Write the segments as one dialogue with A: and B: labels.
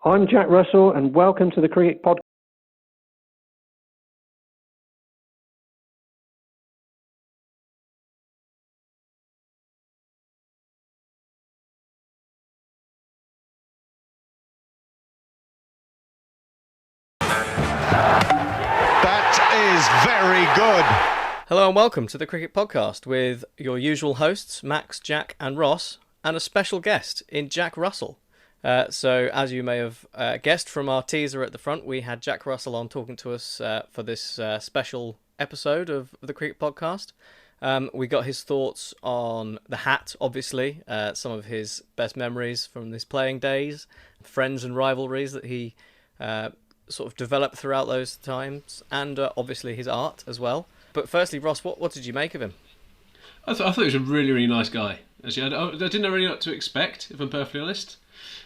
A: I'm Jack Russell, and welcome to the Cricket Podcast.
B: Very good.
C: Hello and welcome to the Cricket Podcast with your usual hosts, Max, Jack and Ross, and a special guest in Jack Russell. So as you may have guessed from our teaser at the front, we had Jack Russell on talking to us for this special episode of the Cricket Podcast. We got his thoughts on the hat, obviously, some of his best memories from his playing days, friends and rivalries that he sort of developed throughout those times, and obviously his art as well. But firstly, Ross, what did you make of him?
D: I thought he was a really, really nice guy. Actually, I didn't really know what to expect, if I'm perfectly honest.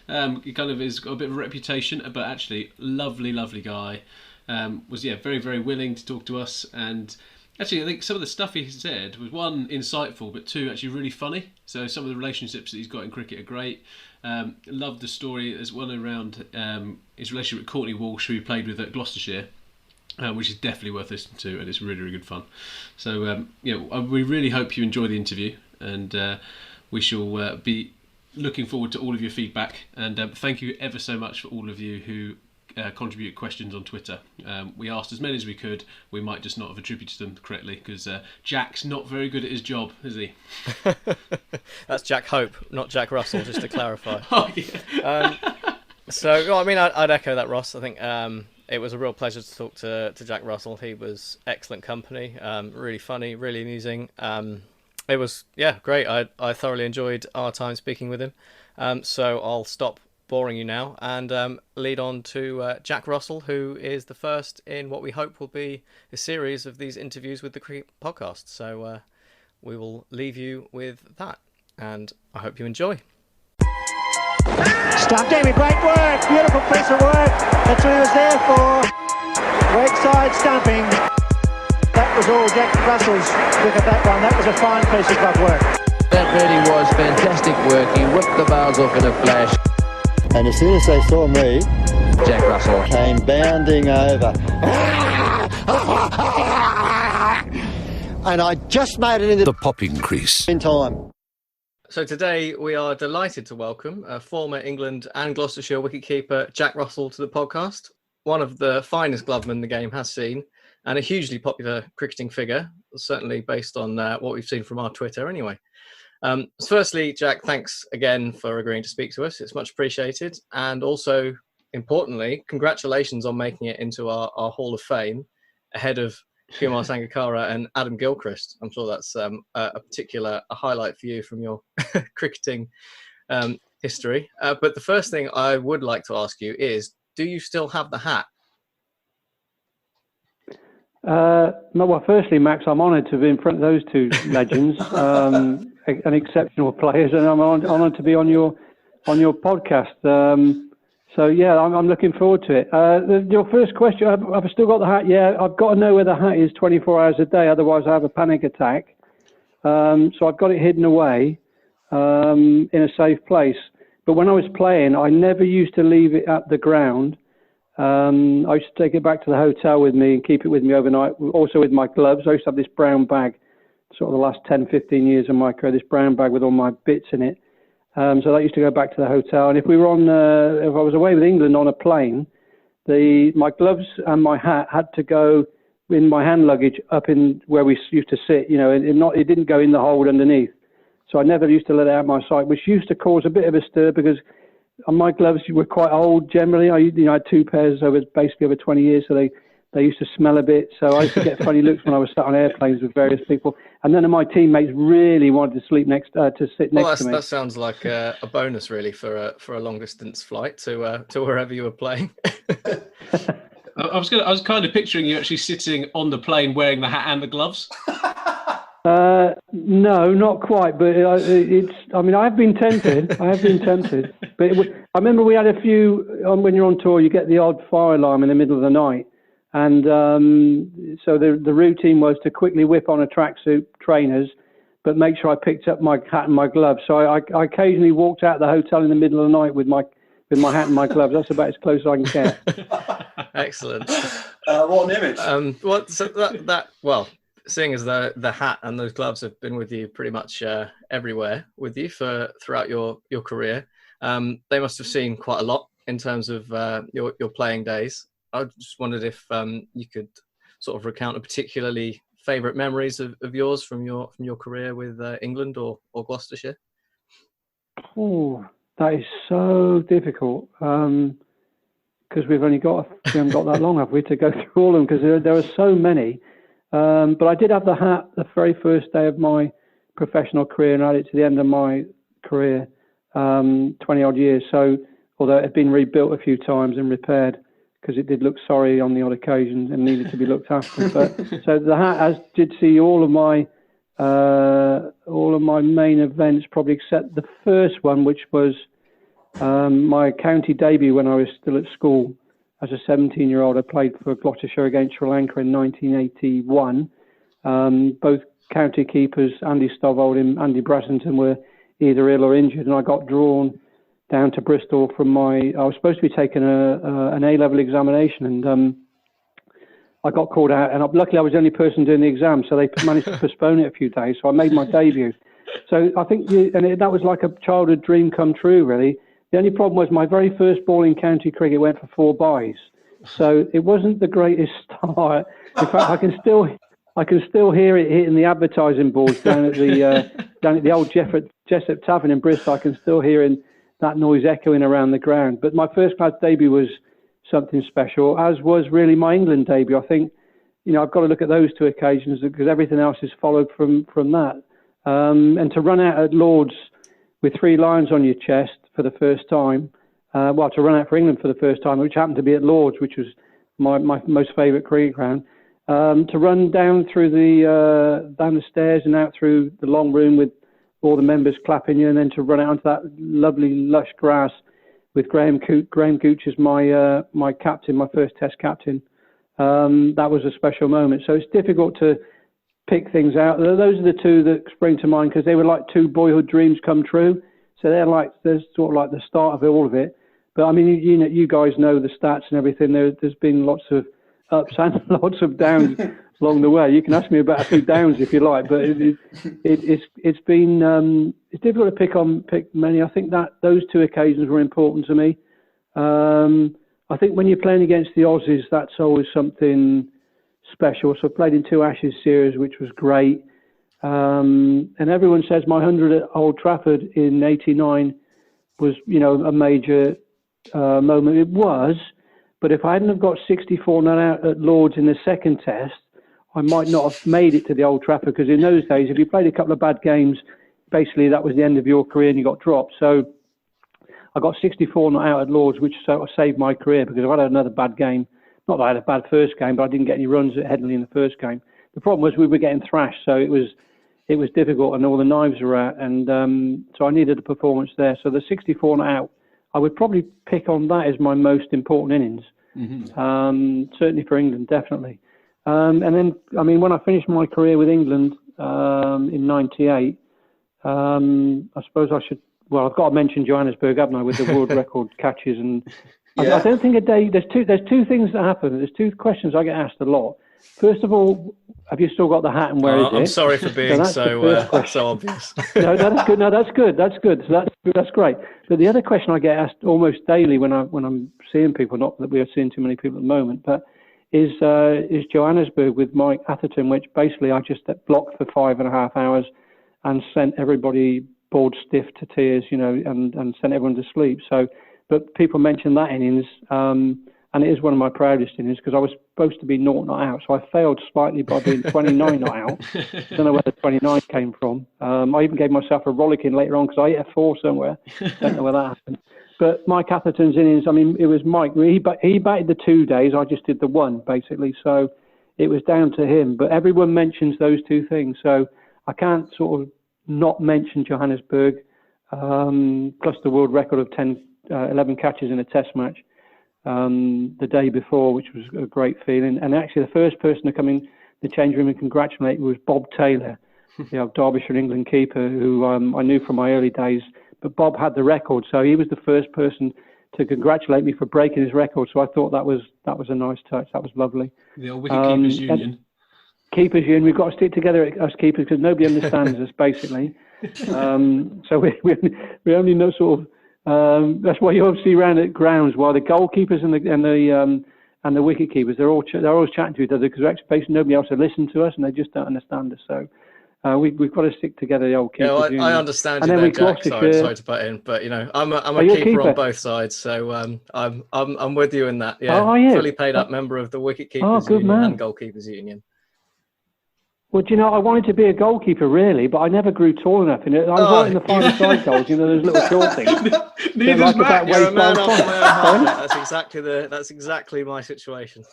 D: He kind of has got a bit of a reputation, but actually, lovely, lovely guy. Was very, very willing to talk to us, and actually, I think some of the stuff he said was, one, insightful, but two, actually really funny. So some of the relationships that he's got in cricket are great. Loved the story. There's one around his relationship with Courtney Walsh, who he played with at Gloucestershire, which is definitely worth listening to, and it's really, really good fun. So, we really hope you enjoy the interview, and we shall be looking forward to all of your feedback. And thank you ever so much for all of you who contribute questions on Twitter. We asked as many as we could. We might just not have attributed them correctly because Jack's not very good at his job, is he?
C: That's Jack Hope, not Jack Russell, just to clarify.
D: Oh, yeah.
C: I'd echo that, Ross. I think it was a real pleasure to talk to Jack Russell. He was excellent company, really funny, really amusing. It was, great. I thoroughly enjoyed our time speaking with him. So I'll stop boring you now and lead on to Jack Russell, who is the first in what we hope will be a series of these interviews with the Cricket Podcast. So we will leave you with that, and I hope you enjoy.
E: Stumped Amy, great work, beautiful piece of work. That's what he was there for. Leg side stumping. That was all Jack Russell's look at that one. That was a fine piece of glove work.
F: That really was fantastic work. He whipped the bars off in a flash.
G: And as soon as they saw me,
F: Jack Russell
G: came bounding over. And I just made it into
B: The popping crease.
G: in time.
C: So today we are delighted to welcome former England and Gloucestershire wicketkeeper Jack Russell to the podcast. One of the finest glovemen the game has seen, and a hugely popular cricketing figure, certainly based on what we've seen from our Twitter anyway. Firstly, Jack, thanks again for agreeing to speak to us. It's much appreciated. And also, importantly, congratulations on making it into our Hall of Fame ahead of Kumar Sangakkara and Adam Gilchrist. I'm sure that's a particular highlight for you from your cricketing history. But the first thing I would like to ask you is, do you still have the hat?
A: Well, firstly, Max, I'm honoured to be in front of those two legends and exceptional players, and I'm honoured to be on your podcast. I'm looking forward to it. Your first question, I've still got the hat. Yeah, I've got to know where the hat is 24 hours a day, otherwise I have a panic attack. So I've got it hidden away in a safe place. But when I was playing, I never used to leave it at the ground. I used to take it back to the hotel with me and keep it with me overnight, also with my gloves. I used to have this brown bag, sort of the last 10, 15 years of my career, this brown bag with all my bits in it. So that used to go back to the hotel. And if we were if I was away with England on a plane, my gloves and my hat had to go in my hand luggage up in where we used to sit. It didn't go in the hold underneath. So I never used to let it out of my sight, which used to cause a bit of a stir because my gloves were quite old generally. I had two pairs over 20 years, so they used to smell a bit. So I used to get funny looks when I was sat on airplanes with various people. And none of my teammates really wanted to sit next to me.
C: That sounds like a bonus, really, for a long distance flight to wherever you were playing.
D: I was kind of picturing you actually sitting on the plane wearing the hat and the gloves.
A: No, not quite, but I have been tempted. But I remember we had a few, when you're on tour, you get the odd fire alarm in the middle of the night. And so the routine was to quickly whip on a tracksuit, trainers, but make sure I picked up my hat and my gloves. So I occasionally walked out of the hotel in the middle of the night with my with my hat and my gloves. That's about as close as I can get.
C: Excellent.
B: What an image.
C: Well, seeing as the hat and those gloves have been with you pretty much everywhere with you throughout your career, they must have seen quite a lot in terms of your playing days. I just wondered if you could sort of recount a particularly favourite memories of yours from your career with England or Gloucestershire.
A: Oh, that is so difficult because we haven't got that long, have we, to go through all of them, because there are so many. But I did have the hat the very first day of my professional career, and I had it to the end of my career, 20 odd years. So, although it had been rebuilt a few times and repaired, because it did look sorry on the odd occasion and needed to be looked after. But so the hat did see all of my main events, probably except the first one, which was my county debut when I was still at school. As a 17-year-old, I played for Gloucestershire against Sri Lanka in 1981. Both county keepers, Andy Stovald and Andy Brassington, were either ill or injured, and I got drawn down to Bristol I was supposed to be taking an A-level examination, and I got called out, and luckily I was the only person doing the exam, so they managed to postpone it a few days, so I made my debut. So I think that was like a childhood dream come true, really. The only problem was my very first ball in county cricket went for 4 byes, so it wasn't the greatest start. In fact, I can still hear it hitting the advertising boards down at the old Jessup Tavern in Bristol. I can still hear that noise echoing around the ground. But my first class debut was something special, as was really my England debut. I think, I've got to look at those 2 occasions because everything else is followed from that. And to run out at Lord's with 3 lions on your chest for the first time, to run out for England for the first time, which happened to be at Lord's, which was my most favourite cricket ground, to run down through down the stairs and out through the long room with all the members clapping you, and then to run out onto that lovely lush grass with Graham Gooch as my captain, my first Test captain. That was a special moment. So it's difficult to pick things out. Those are the 2 that spring to mind because they were like 2 boyhood dreams come true. So they're sort of like the start of all of it. But I mean, you guys know the stats and everything. There's been lots of ups and lots of downs along the way. You can ask me about a few downs if you like, but it's been it's difficult to pick many. I think that those 2 occasions were important to me. I think when you're playing against the Aussies, that's always something special. So I played in 2 Ashes series, which was great. And everyone says my 100 at Old Trafford in '89 was, a major moment. It was, but if I hadn't have got 64 not out at Lord's in the second Test, I might not have made it to the Old Trafford, because in those days, if you played a couple of bad games, basically that was the end of your career and you got dropped. So I got 64 not out at Lord's, which sort of saved my career, because if I had another bad game, not that I had a bad first game, but I didn't get any runs at Headingley in the first game. The problem was we were getting thrashed, so it was difficult, and all the knives were out, and so I needed a performance there. So the 64 not out, I would probably pick on that as my most important innings. Mm-hmm. Certainly for England, definitely. And then, I mean, when I finished my career with England in '98, I suppose I should. Well, I've got to mention Johannesburg, haven't I, with the world record catches, and I don't think a day. There's two things that happen. There's 2 questions I get asked a lot. First of all, have you still got the hat, and where is it?
C: I'm sorry for being so obvious.
A: No, that's good. No, that's good. That's good. So that's great. But the other question I get asked almost daily when I'm seeing people, not that we are seeing too many people at the moment, but is Johannesburg with Mike Atherton, which basically I just blocked for 5.5 hours and sent everybody bored stiff to tears, and sent everyone to sleep. So, but people mention that innings, and it is one of my proudest innings because I was supposed to be 0 not out, so I failed slightly by being 29 not out. Don't know where the 29 came from. I even gave myself a rollicking later on because I hit a 4 somewhere. Don't know where that happened. But Mike Atherton's innings, I mean, it was Mike. He batted the 2 days. I just did the 1, basically. So it was down to him. But everyone mentions those 2 things. So I can't sort of not mention Johannesburg, plus the world record of 11 catches in a Test match the day before, which was a great feeling. And actually the first person to come in the change room and congratulate me was Bob Taylor, the Derbyshire England keeper, who I knew from my early days. But Bob had the record, so he was the first person congratulate me for breaking his record. So I thought that was a nice touch. That was lovely.
D: The old Wicket Keepers Union.
A: Keepers Union. We've got to stick together as keepers because nobody understands us basically. So we only know sort of. That's why you obviously around at grounds while the goalkeepers and the wicket keepers they're always chatting to each other because basically nobody else will listen to us and they just don't understand us. So we've got to stick together. The old keepers.
C: I understand you there, Jack. Sorry to butt in, but I'm a keeper on both sides, so I'm with you in that. Yeah, fully paid up member of the Wicket Keepers Union and Goalkeepers Union.
A: Well, do you know, I wanted to be a goalkeeper really, but I never grew tall enough. I was right in the final side goals. You know, those little short things.
D: Neither's Matt.
C: You're a man off my own heart. That's exactly my situation.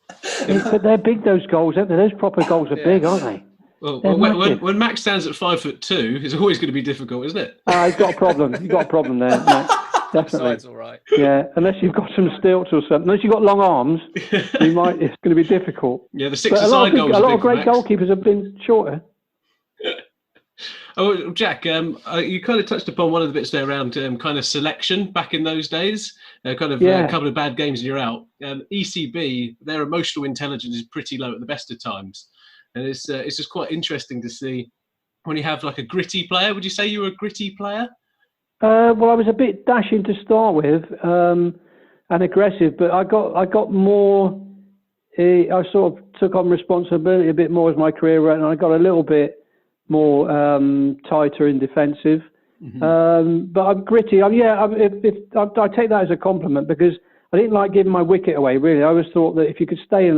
A: But they're big. Those goals. Those proper goals are big, aren't they?
D: Well, when Max stands at 5'2", it's always going to be difficult, isn't it?
A: He's got a problem. You've got a problem there, Max. Definitely.
C: Side's all right.
A: Yeah, unless you've got some stilts or something. Unless you've got long arms, it's going to be difficult.
D: Yeah, the six-a-side goals.
A: A lot of great goalkeepers have been shorter.
D: Oh, Jack, you kind of touched upon one of the bits there around kind of selection back in those days. A couple of bad games and you're out. ECB, their emotional intelligence is pretty low at the best of times, and it's just quite interesting to see when you have like a gritty player. Would you say you were a gritty player?
A: Well, I was a bit dashing to start with and aggressive, but I got more. I sort of took on responsibility a bit more as my career went, and I got a little bit more tighter and defensive. Mm-hmm. But I'm gritty. I take that as a compliment because I didn't like giving my wicket away. Really, I always thought that if you could stay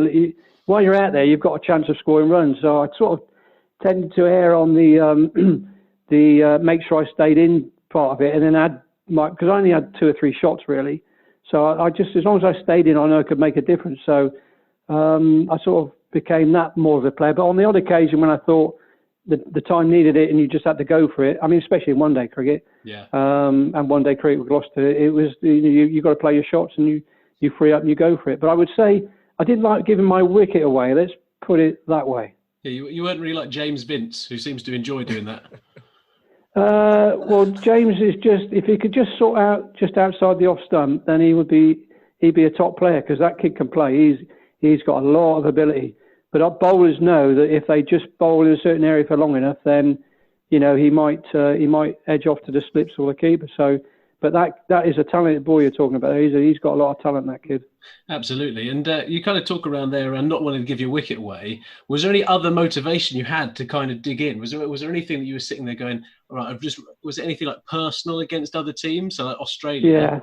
A: while you're out there, you've got a chance of scoring runs. So I sort of tended to err on the make sure I stayed in part of it, and then because I only had 2 or 3 shots really, so I just, as long as I stayed in, I know I could make a difference. So I sort of became that more of a player. But on the odd occasion when I thought the time needed it and you just had to go for it, I mean, especially in one-day cricket, and one-day cricket with Gloucester, it was you got to play your shots and you free up and you go for it. But I would say I didn't like giving my wicket away. Let's put it that way.
D: Yeah, you weren't really like James Vince, who seems to enjoy doing that.
A: Well, James is if he could just sort out just outside the off stump, then he'd be a top player because that kid can play. He's got a lot of ability. But our bowlers know that if they just bowl in a certain area for long enough, then he might edge off to the slips or the keeper. So, but that is a talented boy you're talking about. He's got a lot of talent, that kid.
D: Absolutely. And you kind of talk around there and not wanting to give your wicket away. Was there any other motivation you had to kind of dig in? Was there anything that you were sitting there going, all right, was it anything like personal against other teams, so like Australia?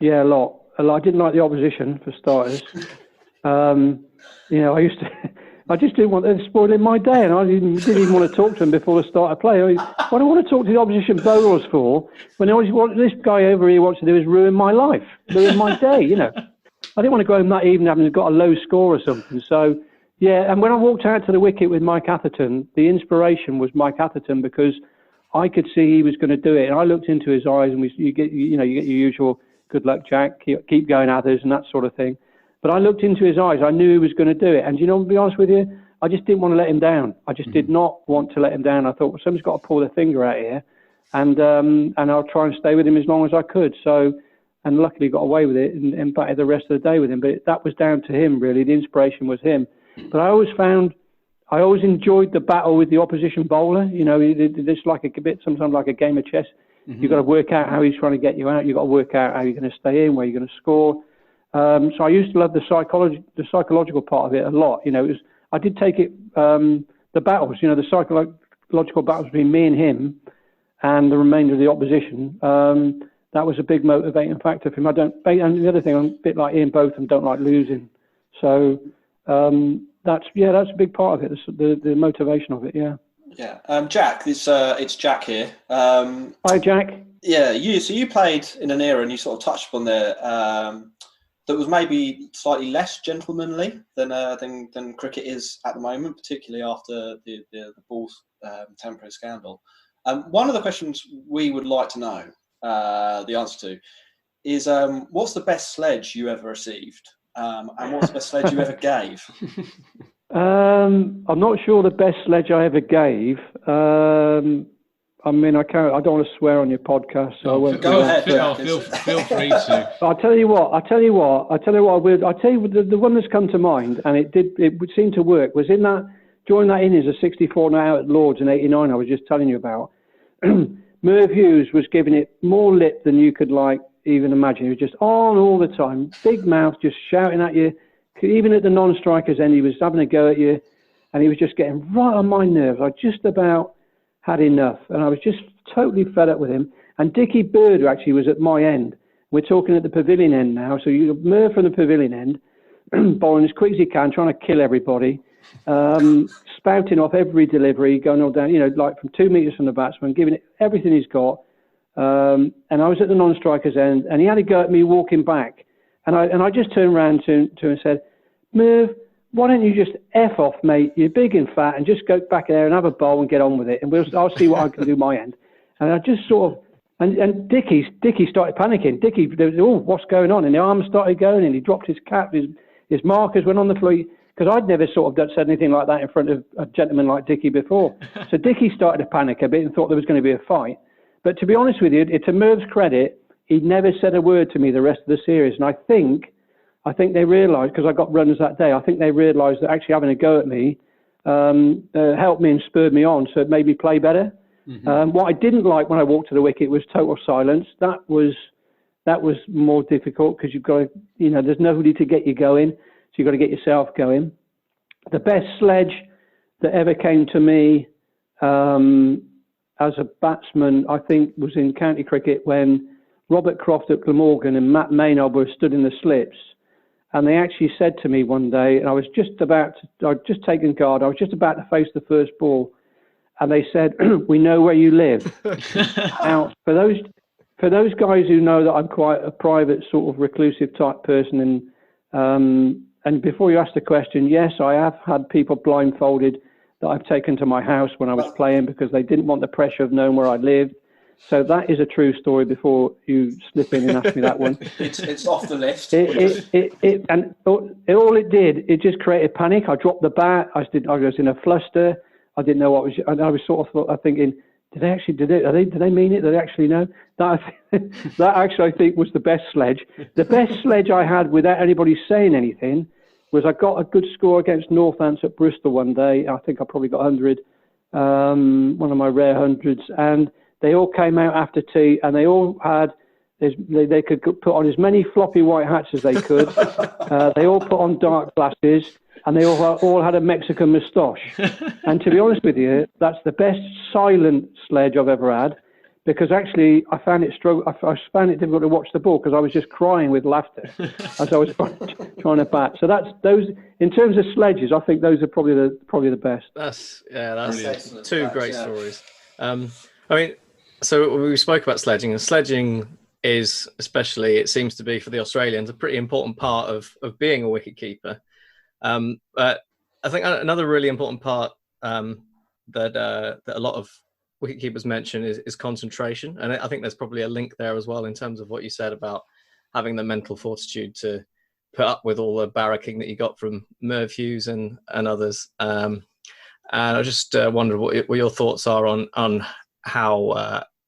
A: Yeah, a lot. I didn't like the opposition for starters. I just didn't want them spoiling my day, and I didn't even want to talk to them before the start of play. What do I want to talk to the opposition bowlers for when what this guy over here wants to do is ruin my life, ruin my day, I didn't want to go home that evening having got a low score or something. So, yeah, and when I walked out to the wicket with Mike Atherton, the inspiration was Mike Atherton because I could see he was going to do it. And I looked into his eyes and you get your usual good luck, Jack, keep going, Athers, and that sort of thing. But I looked into his eyes. I knew he was going to do it. And, to be honest with you, I just didn't want to let him down. I just did not want to let him down. I thought, well, someone's got to pull their finger out here. And I'll try and stay with him as long as I could. So, and luckily got away with it and batted the rest of the day with him. But that was down to him, really. The inspiration was him. But I always enjoyed the battle with the opposition bowler. It's like sometimes like a game of chess. Mm-hmm. You've got to work out how he's trying to get you out. You've got to work out how you're going to stay in, where you're going to score. So I used to love the psychological part of it a lot. I did take it, the battles, the psychological battles between me and him and the remainder of the opposition. That was a big motivating factor for him. And the other thing, I'm a bit like Ian Botham, don't like losing. So that's a big part of it, the motivation of it, yeah.
B: Yeah. Jack, it's Jack here.
A: Hi, Jack.
B: Yeah, you played in an era, and you sort of touched upon there, that was maybe slightly less gentlemanly than cricket is at the moment, particularly after the Bulls temporary scandal. One of the questions we would like to know the answer to is what's the best sledge you ever received, and what's the best sledge you ever gave? I'm
A: not sure the best sledge I ever gave. I mean, I can't. I don't want to swear on your podcast, so I won't.
B: Go ahead.
D: Feel free to.
A: I'll tell you what. The one that's come to mind, and it would seem to work, was during that innings of 64 now out at Lords in '89. I was just telling you about. Merv Hughes was giving it more lip than you could even imagine. He was just on all the time, big mouth, just shouting at you. Even at the non-strikers end, he was having a go at you, and he was just getting right on my nerves. I just about had enough, and I was just totally fed up with him. And Dickie Bird, who actually was at my end, we're talking at the pavilion end now, so you Merv from the pavilion end, bowling as quick as he can, trying to kill everybody, spouting off every delivery, going all down, like from 2 meters from the batsman, giving it everything he's got. And I was at the non-strikers end, and he had a go at me walking back, and I just turned around to him and said, Merv, why don't you just F off, mate? You're big and fat, and just go back there and have a bowl and get on with it, and I'll see what I can do my end. And I just sort of, and Dickie started panicking. Dickie, what's going on? And the arms started going, and he dropped his cap, his markers went on the floor, because I'd never sort of said anything like that in front of a gentleman like Dickie before. So Dickie started to panic a bit and thought there was going to be a fight. But to be honest with you, to Merv's credit, he never said a word to me the rest of the series. And I think they realised, because I got runs that day, I think they realised that actually having a go at me helped me and spurred me on, so it made me play better. Mm-hmm. What I didn't like when I walked to the wicket was total silence. That was more difficult, because you've got to, there's nobody to get you going, so you've got to get yourself going. The best sledge that ever came to me as a batsman, I think, was in county cricket when Robert Croft at Glamorgan and Matt Maynard were stood in the slips. And they actually said to me one day, and I'd just taken guard, I was just about to face the first ball, and they said, we know where you live. Now, for those guys who know that I'm quite a private, sort of reclusive type person, and before you ask the question, yes, I have had people blindfolded that I've taken to my house when I was playing, because they didn't want the pressure of knowing where I lived. So that is a true story, before you slip in and ask me that one.
B: It's off the list.
A: All it did, it just created panic. I dropped the bat. I was in a fluster. I didn't know what was. And I was sort of thinking, did they mean it? Did they actually know? That actually, I think, was the best sledge. The best sledge I had without anybody saying anything was I got a good score against Northants at Bristol one day. I think I probably got 100, one of my rare hundreds, and they all came out after tea, and they all had, they could put on as many floppy white hats as they could. They all put on dark glasses, and they all had a Mexican moustache. And to be honest with you, that's the best silent sledge I've ever had, because actually I found it difficult to watch the ball, because I was just crying with laughter as I was trying to bat. So that's those, in terms of sledges, I think those are probably the best.
C: That's two great stories. So we spoke about sledging, and sledging is, especially, it seems to be for the Australians, a pretty important part of being a wicketkeeper. But I think another really important part that a lot of wicketkeepers mention is concentration, and I think there's probably a link there as well in terms of what you said about having the mental fortitude to put up with all the barracking that you got from Merv Hughes and others. And I just wondered what your thoughts are on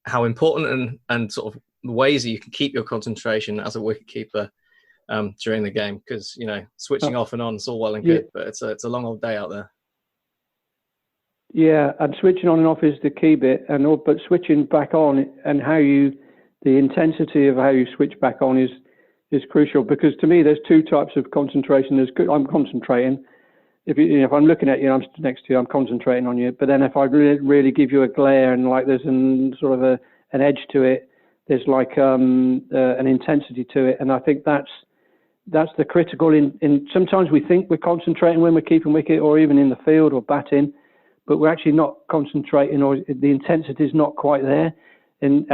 C: how important and sort of ways that you can keep your concentration as a wicketkeeper during the game, because switching off and on is all well and good, but it's a long old day out there.
A: Yeah, and switching on and off is the key bit, but switching back on and the intensity of how you switch back on is crucial, because to me there's two types of concentration. I'm concentrating. If I'm looking at you, I'm next to you, I'm concentrating on you. But then if I really give you a glare and like there's sort of an edge to it, there's like an intensity to it, and I think that's the critical. In sometimes we think we're concentrating when we're keeping wicket, or even in the field or batting, but we're actually not concentrating, or the intensity is not quite there. And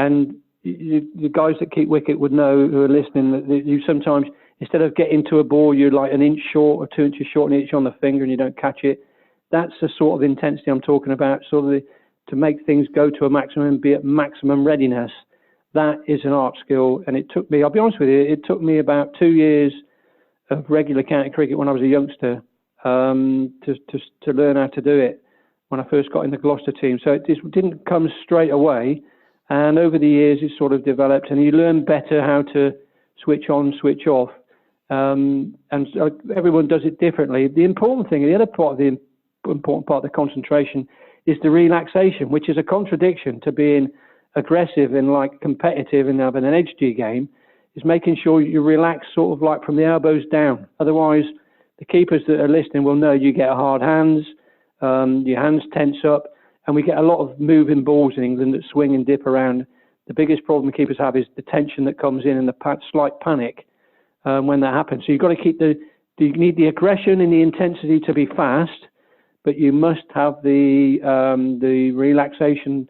A: the guys that keep wicket would know, who are listening, that you sometimes, instead of getting to a ball, you're like an inch short or 2 inches short, and itch on the finger and you don't catch it. That's the sort of intensity I'm talking about, sort of to make things go to a maximum and be at maximum readiness. That is an art skill, and it took me, I'll be honest with you, it took me about 2 years of regular county cricket when I was a youngster to learn how to do it. when I first got in the Gloucester team. So it just didn't come straight away. And over the years, it sort of developed, and you learn better how to switch on, switch off. And so everyone does it differently. The important thing, the other part of the important part of the concentration is the relaxation, which is a contradiction to being aggressive and like competitive and having an edge to your game, is making sure you relax sort of like from the elbows down. Otherwise, the keepers that are listening will know you get hard hands, your hands tense up, and we get a lot of moving balls in England that swing and dip around. The biggest problem the keepers have is the tension that comes in and the slight panic when that happens. So you've got to keep you need the aggression and the intensity to be fast, but you must have the relaxation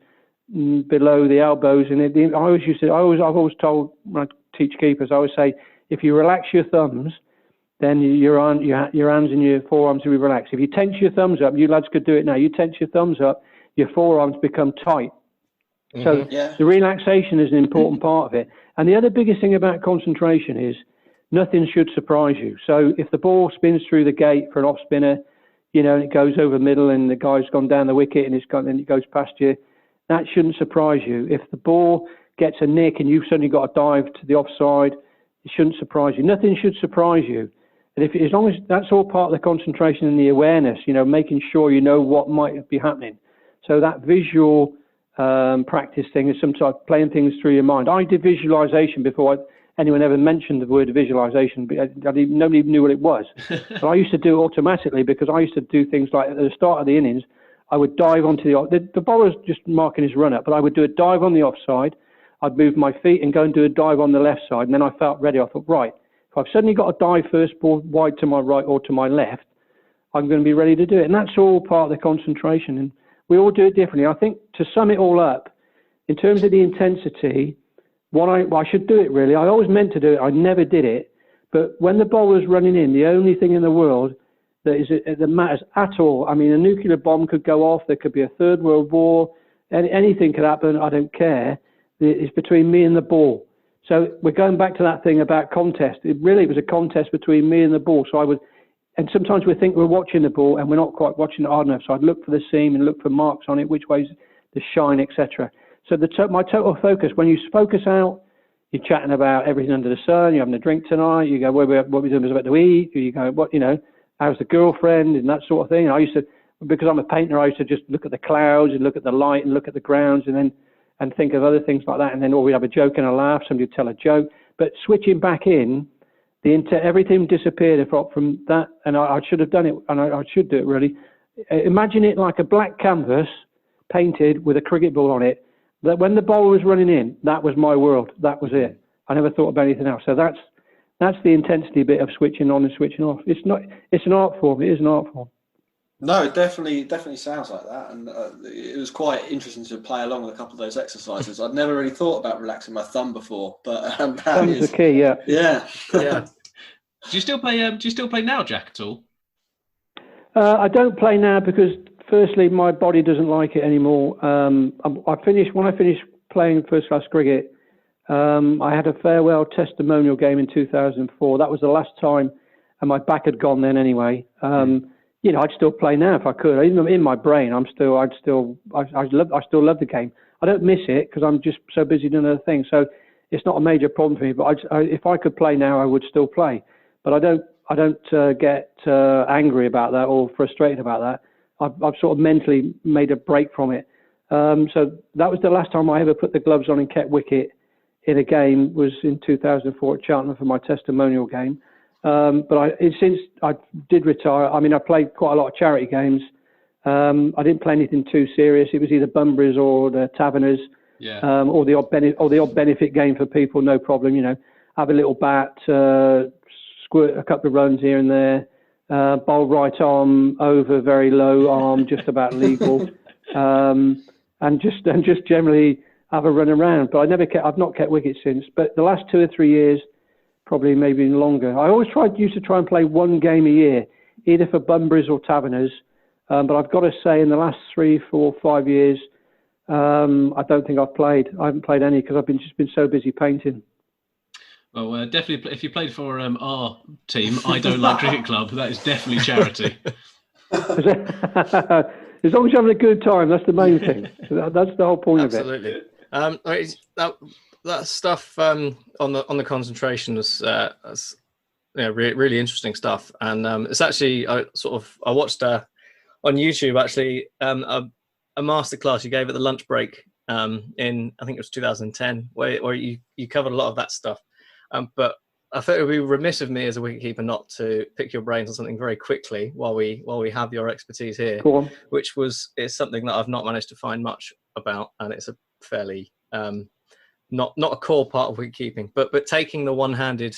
A: below the elbows. And I've always told when I teach keepers, I always say, if you relax your thumbs, then your hands and your forearms will be relaxed. If you tense your thumbs up, you lads could do it now. You tense your thumbs up, your forearms become tight. Mm-hmm. So the relaxation is an important part of it. And the other biggest thing about concentration is nothing should surprise you. So if the ball spins through the gate for an off spinner, and it goes over middle and the guy's gone down the wicket and and it goes past you, that shouldn't surprise you. If the ball gets a nick and you've suddenly got to dive to the offside, it shouldn't surprise you. Nothing should surprise you. And as long as that's all part of the concentration and the awareness, making sure you know what might be happening. So that visual practice thing is sometimes playing things through your mind. I did visualization before anyone ever mentioned the word visualization. Nobody knew what it was. But I used to do it automatically because I used to do things like at the start of the innings, I would dive onto the bowler's just marking his run up, but I would do a dive on the offside. I'd move my feet and go and do a dive on the left side. And then I felt ready. I thought, right, if I've suddenly got to dive first ball wide to my right or to my left, I'm going to be ready to do it. And that's all part of the concentration. And we all do it differently. I think to sum it all up, in terms of the intensity, I should do it really. I always meant to do it. I never did it. But when the bowler's running in, the only thing in the world that matters at all, I mean, a nuclear bomb could go off. There could be a third world war. Anything could happen. I don't care. It's between me and the ball. So we're going back to that thing about contest. It was a contest between me and the ball. So and sometimes we think we're watching the ball and we're not quite watching it hard enough. So I'd look for the seam and look for marks on it, which way's the shine, etc. So my total focus, when you focus out, you're chatting about everything under the sun. You're having a drink tonight. You go, what we doing? Was about to eat? You go, how's the girlfriend and that sort of thing. And I used to, because I'm a painter, I used to just look at the clouds and look at the light and look at the grounds and think of other things like that. And then we'd have a joke and a laugh. Somebody would tell a joke. But switching back in, everything disappeared from that. And I should have done it, and I should do it really. Imagine it like a black canvas painted with a cricket ball on it. That when the bowler was running in, that was my world. That was it. I never thought about anything else. So that's the intensity bit of switching on and switching off. It's an art form. It is an art form.
B: No, it definitely sounds like that, and it was quite interesting to play along with a couple of those exercises. I'd never really thought about relaxing my thumb before, but
A: thumb's the key, yeah.
B: Yeah.
D: Do you still play now, Jack, at all?
A: I don't play now because, firstly, my body doesn't like it anymore. When I finished playing first class cricket, I had a farewell testimonial game in 2004. That was the last time, and my back had gone then anyway. I'd still play now if I could. Even in my brain, I still love the game. I don't miss it because I'm just so busy doing other things. So it's not a major problem for me. But if I could play now, I would still play. But I don't get angry about that or frustrated about that. I've sort of mentally made a break from it. So that was the last time I ever put the gloves on and kept wicket in a game, was in 2004 at Cheltenham for my testimonial game. But since I did retire, I mean, I played quite a lot of charity games. I didn't play anything too serious. It was either Bunbury's or the Taverners, or the odd benefit game for people. No problem, have a little bat, squirt a couple of runs here and there, bowl right arm over, very low arm, just about legal, and just generally have a run around. But I've not kept wicket since. But the last 2 or 3 years, probably maybe longer. I always used to try and play one game a year, either for Bunbury's or Taverners. But I've got to say, in the last 3, 4, 5 years, I don't think I've played. I haven't played any because I've just been so busy painting.
D: Well, definitely, if you played for our team, I Don't Like Cricket Club, that is definitely charity.
A: as long as you're having a good time, that's the main thing. That's the whole point of it.
C: Absolutely. That stuff on the concentration was really interesting stuff, and it's actually I watched on YouTube actually a masterclass you gave at the lunch break in I think it was 2010 where you covered a lot of that stuff, but I thought it would be remiss of me as a wicketkeeper not to pick your brains on something very quickly while we have your expertise here, which is something that I've not managed to find much about, and it's a fairly not a core part of wicketkeeping, but taking the one-handed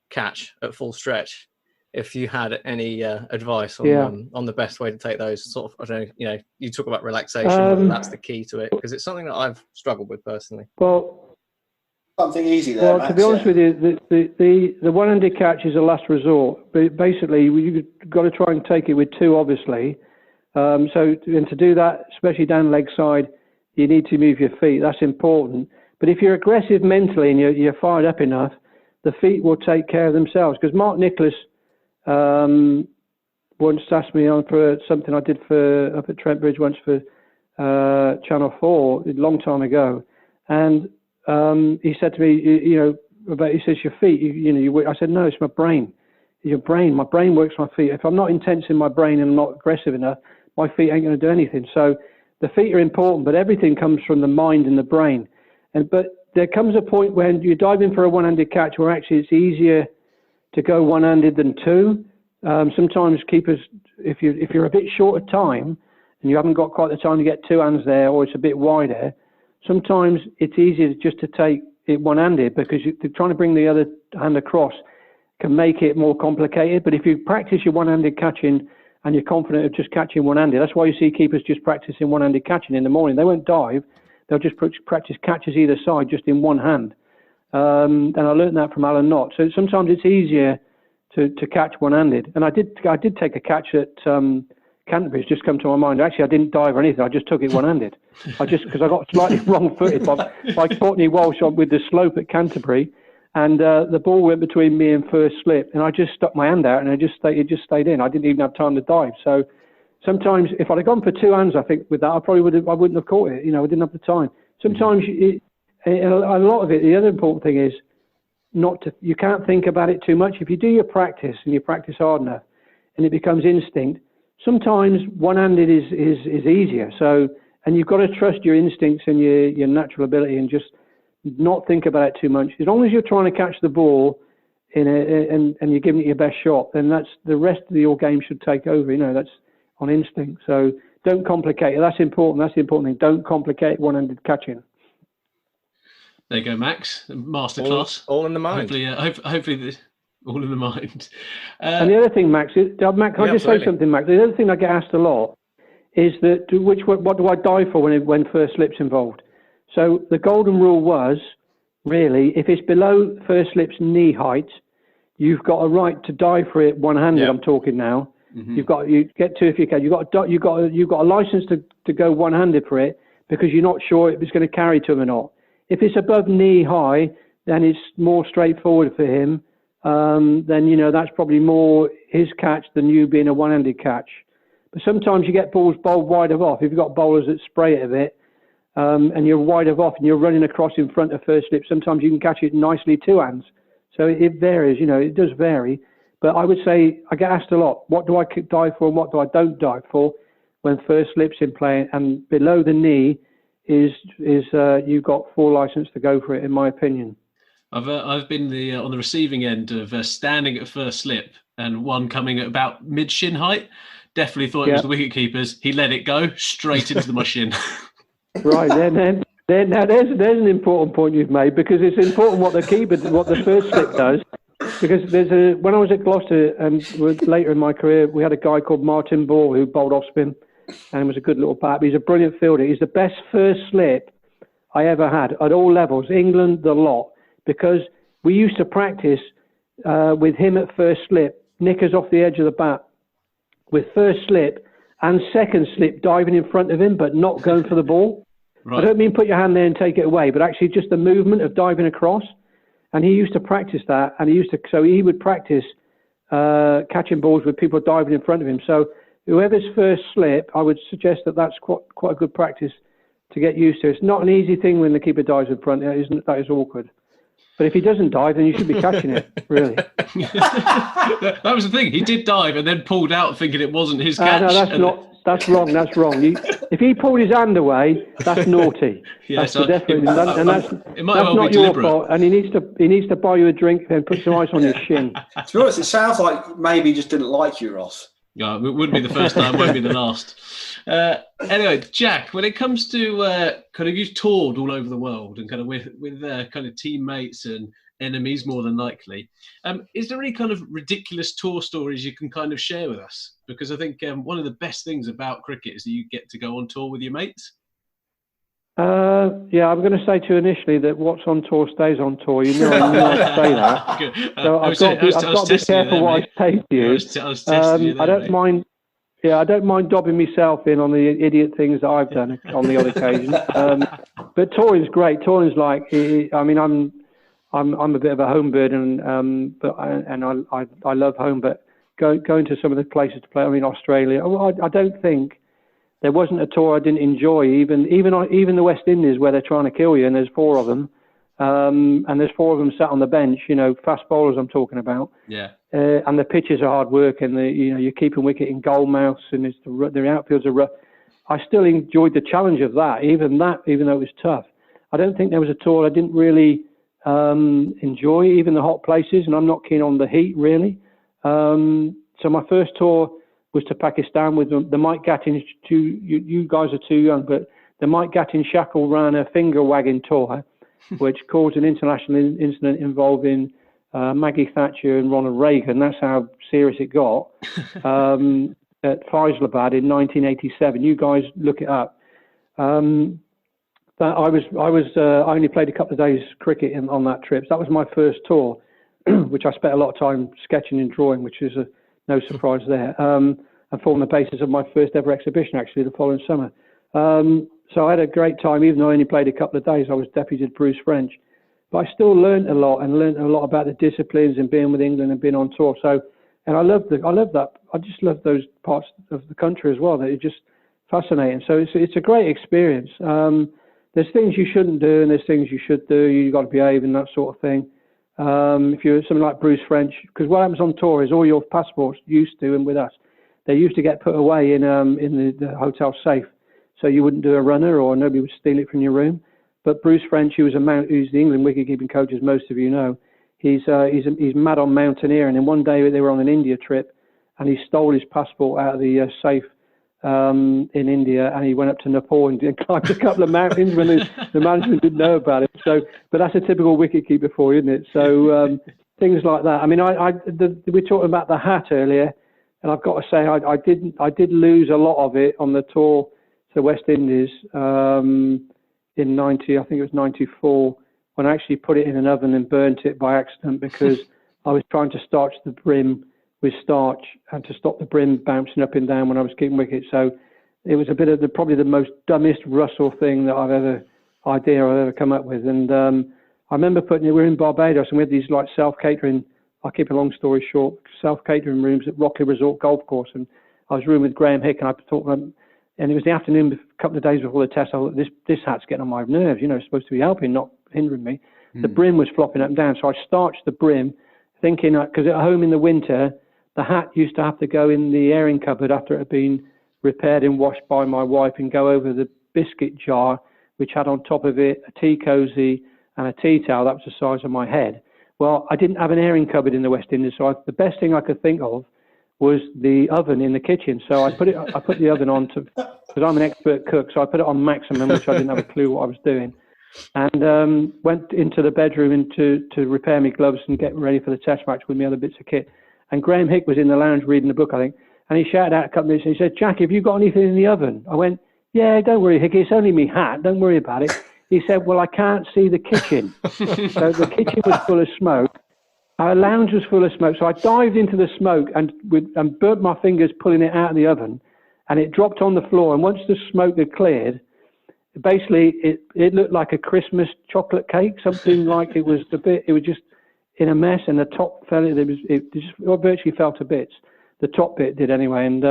C: catch at full stretch. If you had any advice on the best way to take those, sort of, I don't know, you talk about relaxation, whether that's the key to it, because it's something that I've struggled with personally.
A: Well,
B: something easy there.
A: Well, to be honest with you, the one-handed catch is a last resort. But basically, you've got to try and take it with two, obviously. And to do that, especially down leg side, you need to move your feet. That's important. But if you're aggressive mentally and you're fired up enough, the feet will take care of themselves. Because Mark Nicholas once asked me on for something I did up at Trent Bridge once for Channel 4 a long time ago, and he said to me, he says your feet. I said no, it's my brain. Your brain. My brain works my feet. If I'm not intense in my brain and I'm not aggressive enough, my feet ain't going to do anything. So the feet are important, but everything comes from the mind and the brain. But there comes a point when you dive in for a one-handed catch where actually it's easier to go one-handed than two. Sometimes keepers, if you're a bit short of time and you haven't got quite the time to get two hands there, or it's a bit wider, sometimes it's easier just to take it one-handed, because trying to bring the other hand across can make it more complicated. But if you practice your one-handed catching and you're confident of just catching one-handed, that's why you see keepers just practicing one-handed catching in the morning. They won't dive. They'll just practice catches either side just in one hand. And I learned that from Alan Knott. So sometimes it's easier to catch one-handed. And I did take a catch at Canterbury. It's just come to my mind. Actually, I didn't dive or anything. I just took it one-handed. Because I got slightly wrong-footed by Courtney Walsh with the slope at Canterbury, and the ball went between me and first slip, and I just stuck my hand out, and it just stayed in. I didn't even have time to dive. So sometimes, if I'd have gone for two hands, I think with that, I wouldn't have caught it. I didn't have the time. Sometimes a lot of it. The other important thing is you can't think about it too much. If you do your practice and you practice hard enough, and it becomes instinct, sometimes one-handed is easier. So, and you've got to trust your instincts and your natural ability, and just not think about it too much. As long as you're trying to catch the ball and you're giving it your best shot, then that's the rest of your game should take over. That's on instinct. So don't complicate it. That's important. That's the important thing. Don't complicate one-handed catching.
D: There you go, Max. Masterclass.
C: All in the mind.
D: Hopefully this, all in the mind.
A: And the other thing, Max, can I just say something, Max? The other thing I get asked a lot is that what do I dive for when first slip's involved? So the golden rule was, really, if it's below first slip's knee height, you've got a right to dive for it one-handed. I'm talking now. Mm-hmm. You get to if you can. You've got a license to go one-handed for it, because you're not sure if it's going to carry to him or not. If it's above knee high, then it's more straightforward for him. Then that's probably more his catch than you being a one-handed catch. But sometimes you get balls bowled wide of off. If you've got bowlers that spray it a bit, and you're wide of off and you're running across in front of first slip, sometimes you can catch it nicely two hands. So it varies. It does vary. But I would say I get asked a lot, what do I dive for and what do I don't dive for when first slip's in play, and below the knee is you've got full license to go for it, in my opinion.
D: I've been on the receiving end of standing at first slip and one coming at about mid shin height. Definitely thought it was the wicket keeper's. He let it go straight into my shin.
A: Right then now there's an important point you've made, because it's important what the first slip does. Because when I was at Gloucester and later in my career, we had a guy called Martin Ball who bowled off spin and was a good little bat. He's a brilliant fielder. He's the best first slip I ever had at all levels, England, the lot, because we used to practice with him at first slip, knickers off the edge of the bat, with first slip and second slip diving in front of him, but not going for the ball. Right. I don't mean put your hand there and take it away, but actually just the movement of diving across. And he used to practice that, and he would practice catching balls with people diving in front of him. So whoever's first slip, I would suggest that's quite a good practice to get used to. It's not an easy thing when the keeper dives in front. That is awkward. But if he doesn't dive, then you should be catching it, really.
D: That was the thing. He did dive and then pulled out thinking it wasn't his catch.
A: No, that's wrong. That's wrong. If he pulled his hand away, that's naughty.
D: Yeah,
A: that's
D: so
A: definitely, that's not your fault. And he needs to buy you a drink and put some ice on your shin.
B: To be honest, it sounds like maybe he just didn't like you, Ross.
D: Yeah, it wouldn't be the first time, won't be the last. Anyway, Jack, when it comes to kind of you've toured all over the world and kind of with kind of teammates and enemies more than likely, is there any kind of ridiculous tour stories you can kind of share with us? Because I think one of the best things about cricket is that you get to go on tour with your mates.
A: Yeah, I'm going to say to you initially that what's on tour stays on tour. You know, I'm not to say that. So I've got to be careful what I say to you. I was testing you there, I don't mind. Yeah, I don't mind dobbing myself in on the idiot things that I've done on the odd occasion. But touring's great. Touring's like, I mean, I'm a bit of a home bird, and I love home. But going to some of the places to play, I mean, Australia. I don't think there wasn't a tour I didn't enjoy. Even the West Indies, where they're trying to kill you, and there's 4 of them, and there's 4 of them sat on the bench. You know, fast bowlers I'm talking about.
D: Yeah.
A: And the pitches are hard work, and you're keeping wicket in goal mouths, and the outfields are rough. I still enjoyed the challenge of that, even though it was tough. I don't think there was a tour I didn't really enjoy, even the hot places, and I'm not keen on the heat really. So my first tour was to Pakistan with the Mike Gattin. You guys are too young, but the Mike Gattin Shackle ran a finger wagging tour, which caused an international incident involving Maggie Thatcher and Ronald Reagan. That's how serious it got at Faisalabad in 1987. You guys look it up. I only played a couple of days cricket on that trip. So that was my first tour, which I spent a lot of time sketching and drawing, which is no surprise there. And formed the basis of my first ever exhibition, actually, the following summer. So I had a great time, even though I only played a couple of days. I was deputed Bruce French. But I still learned a lot about the disciplines and being with England and being on tour. So, and I love that. I just love those parts of the country as well. That it's just fascinating. So it's a great experience. There's things you shouldn't do and there's things you should do. You've got to behave and that sort of thing. If you're something like Bruce French, because what happens on tour is all your passports used to, and with us, they used to get put away in the hotel safe, so you wouldn't do a runner or nobody would steal it from your room. But Bruce French, who's the England wicket-keeping coach, as most of you know, he's mad on mountaineering. And one day they were on an India trip, and he stole his passport out of the safe in India, and he went up to Nepal and climbed a couple of mountains when the management didn't know about it. So, but that's a typical wicket-keeper for you, isn't it? So things like that. I mean, we were talking about the hat earlier, and I've got to say I did lose a lot of it on the tour to West Indies. In 90, I think it was 94, when I actually put it in an oven and burnt it by accident because I was trying to starch the brim with starch and to stop the brim bouncing up and down when I was keeping wicket. So it was a bit of probably the most dumbest Russell thing that I've ever come up with. And I remember we were in Barbados and we had these like self-catering, I'll keep a long story short, self-catering rooms at Rockley Resort Golf Course. And I was rooming with Graham Hick and I talked about, and it was the afternoon, a couple of days before the test. I thought, this hat's getting on my nerves. It's supposed to be helping, not hindering me. The brim was flopping up and down. So I starched the brim, thinking, because at home in the winter, the hat used to have to go in the airing cupboard after it had been repaired and washed by my wife and go over the biscuit jar, which had on top of it a tea cosy and a tea towel. That was the size of my head. Well, I didn't have an airing cupboard in the West Indies. So the best thing I could think of was the oven in the kitchen. So I put the oven on because I'm an expert cook. So I put it on maximum, which I didn't have a clue what I was doing, and went into the bedroom to repair my gloves and get ready for the test match with my other bits of kit. And Graham Hick was in the lounge reading a book, I think, and he shouted out a couple of minutes and he said, "Jack, have you got anything in the oven?" I went, "Yeah, don't worry, Hick, it's only me hat, don't worry about it." He said, "Well, I can't see the kitchen." So the kitchen was full of smoke. Our lounge was full of smoke, so I dived into the smoke and burnt my fingers pulling it out of the oven, and it dropped on the floor. And once the smoke had cleared, basically it looked like a Christmas chocolate cake, something like it was just in a mess, and the top fell. It just virtually fell to bits. The top bit did anyway, and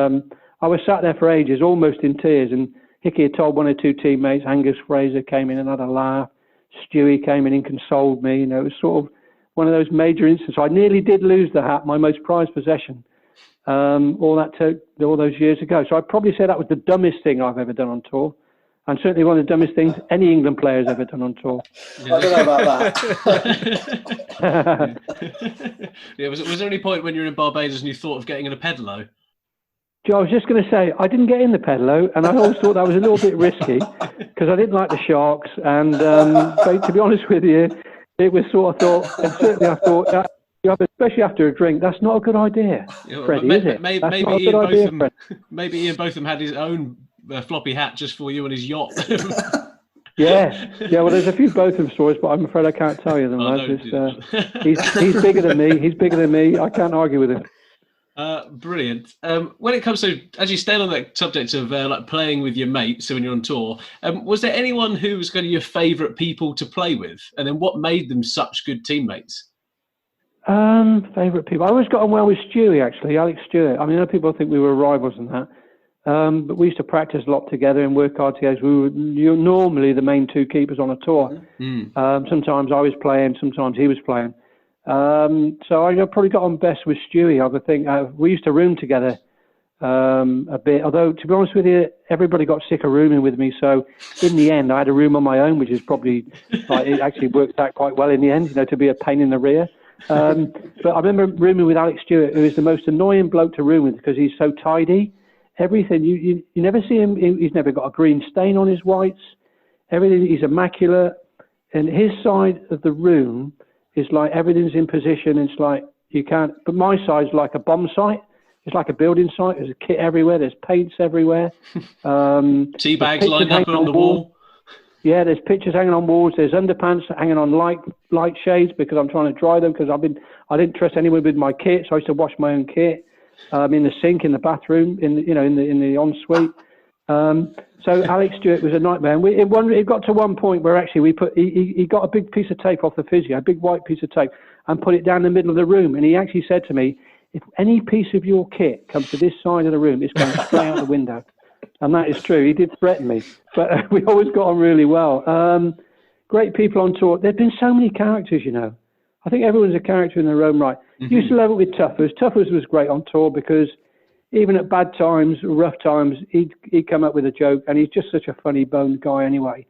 A: I was sat there for ages, almost in tears, and Hickey had told one or two teammates. Angus Fraser came in and had a laugh. Stewie came in and consoled me. It was sort of one of those major instances. I nearly did lose the hat, my most prized possession, all those years ago. So I'd probably say that was the dumbest thing I've ever done on tour, and certainly one of the dumbest things any England player has ever done on tour.
B: I don't know about
D: that. Yeah, was there any point when you were in Barbados and you thought of getting in a pedalo?
A: I was just going to say, I didn't get in the pedalo, and I always thought that was a little bit risky because I didn't like the sharks. And so to be honest with you, it was sort of thought, and certainly I thought, especially after a drink, that's not a good idea, Freddie, is it?
D: Maybe Ian Botham had his own floppy hat just for you on his yacht.
A: Yeah. Well, there's a few Botham stories, but I'm afraid I can't tell you them. He's bigger than me. He's bigger than me. I can't argue with him.
D: Brilliant. When it comes to, as you stay on that subject of like playing with your mates, so when you're on tour, was there anyone who was kind of your favourite people to play with, and then what made them such good teammates?
A: Favourite people. I always got on well with Stewie, actually, Alex Stewart. I mean, I know people think we were rivals and that, but we used to practice a lot together and work hard together. We were normally the main two keepers on a tour. Sometimes I was playing, sometimes he was playing. So I probably got on best with Stewie, I would think. We used to room together a bit, although to be honest with you, everybody got sick of rooming with me. So in the end, I had a room on my own, which is probably, it actually worked out quite well in the end, to be a pain in the rear. But I remember rooming with Alex Stewart, who is the most annoying bloke to room with because he's so tidy. Everything, you never see him, he's never got a green stain on his whites. Everything, he's immaculate. And his side of the room is like everything's in position. It's like you can't, but my side's like a bomb site. It's like a building site. There's a kit everywhere. There's paints everywhere.
D: Tea bags lined up on the wall.
A: Yeah, there's pictures hanging on walls. There's underpants hanging on light shades because I'm trying to dry them because I didn't trust anyone with my kit, so I used to wash my own kit in the sink, in the bathroom, in the ensuite. So Alex Stewart was a nightmare. And it got to one point where actually he got a big piece of tape off the physio, a big white piece of tape, and put it down the middle of the room. And he actually said to me, if any piece of your kit comes to this side of the room, it's going straight out the window. And that is true. He did threaten me, but we always got on really well. Great people on tour. There've been so many characters, I think everyone's a character in their own right. Used to love it with Tuffers. Tuffers was great on tour because even at bad times, rough times, he'd come up with a joke, and he's just such a funny boned guy anyway.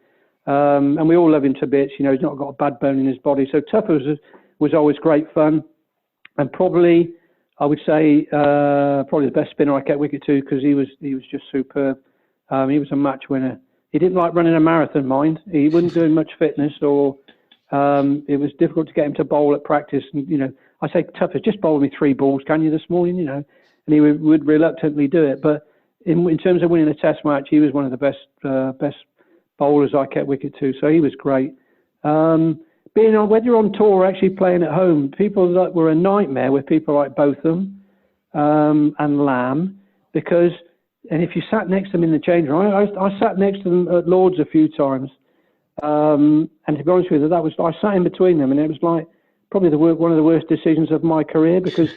A: And we all love him to bits. He's not got a bad bone in his body. So Tuffers was always great fun, and probably I would say probably the best spinner I kept wicket to because he was just superb. He was a match winner. He didn't like running a marathon, mind. He wasn't doing much fitness, or it was difficult to get him to bowl at practice. And I say, Tuffers, just bowl me 3 balls, can you, this morning? And he would reluctantly do it. But in terms of winning a Test match, he was one of the best bowlers I kept wicket to. So he was great. Whether you're on tour or actually playing at home, people that were a nightmare with people like Botham and Lamb, and if you sat next to them in the change room, I sat next to them at Lord's a few times, and to be honest with you, I sat in between them, and it was like probably one of the worst decisions of my career because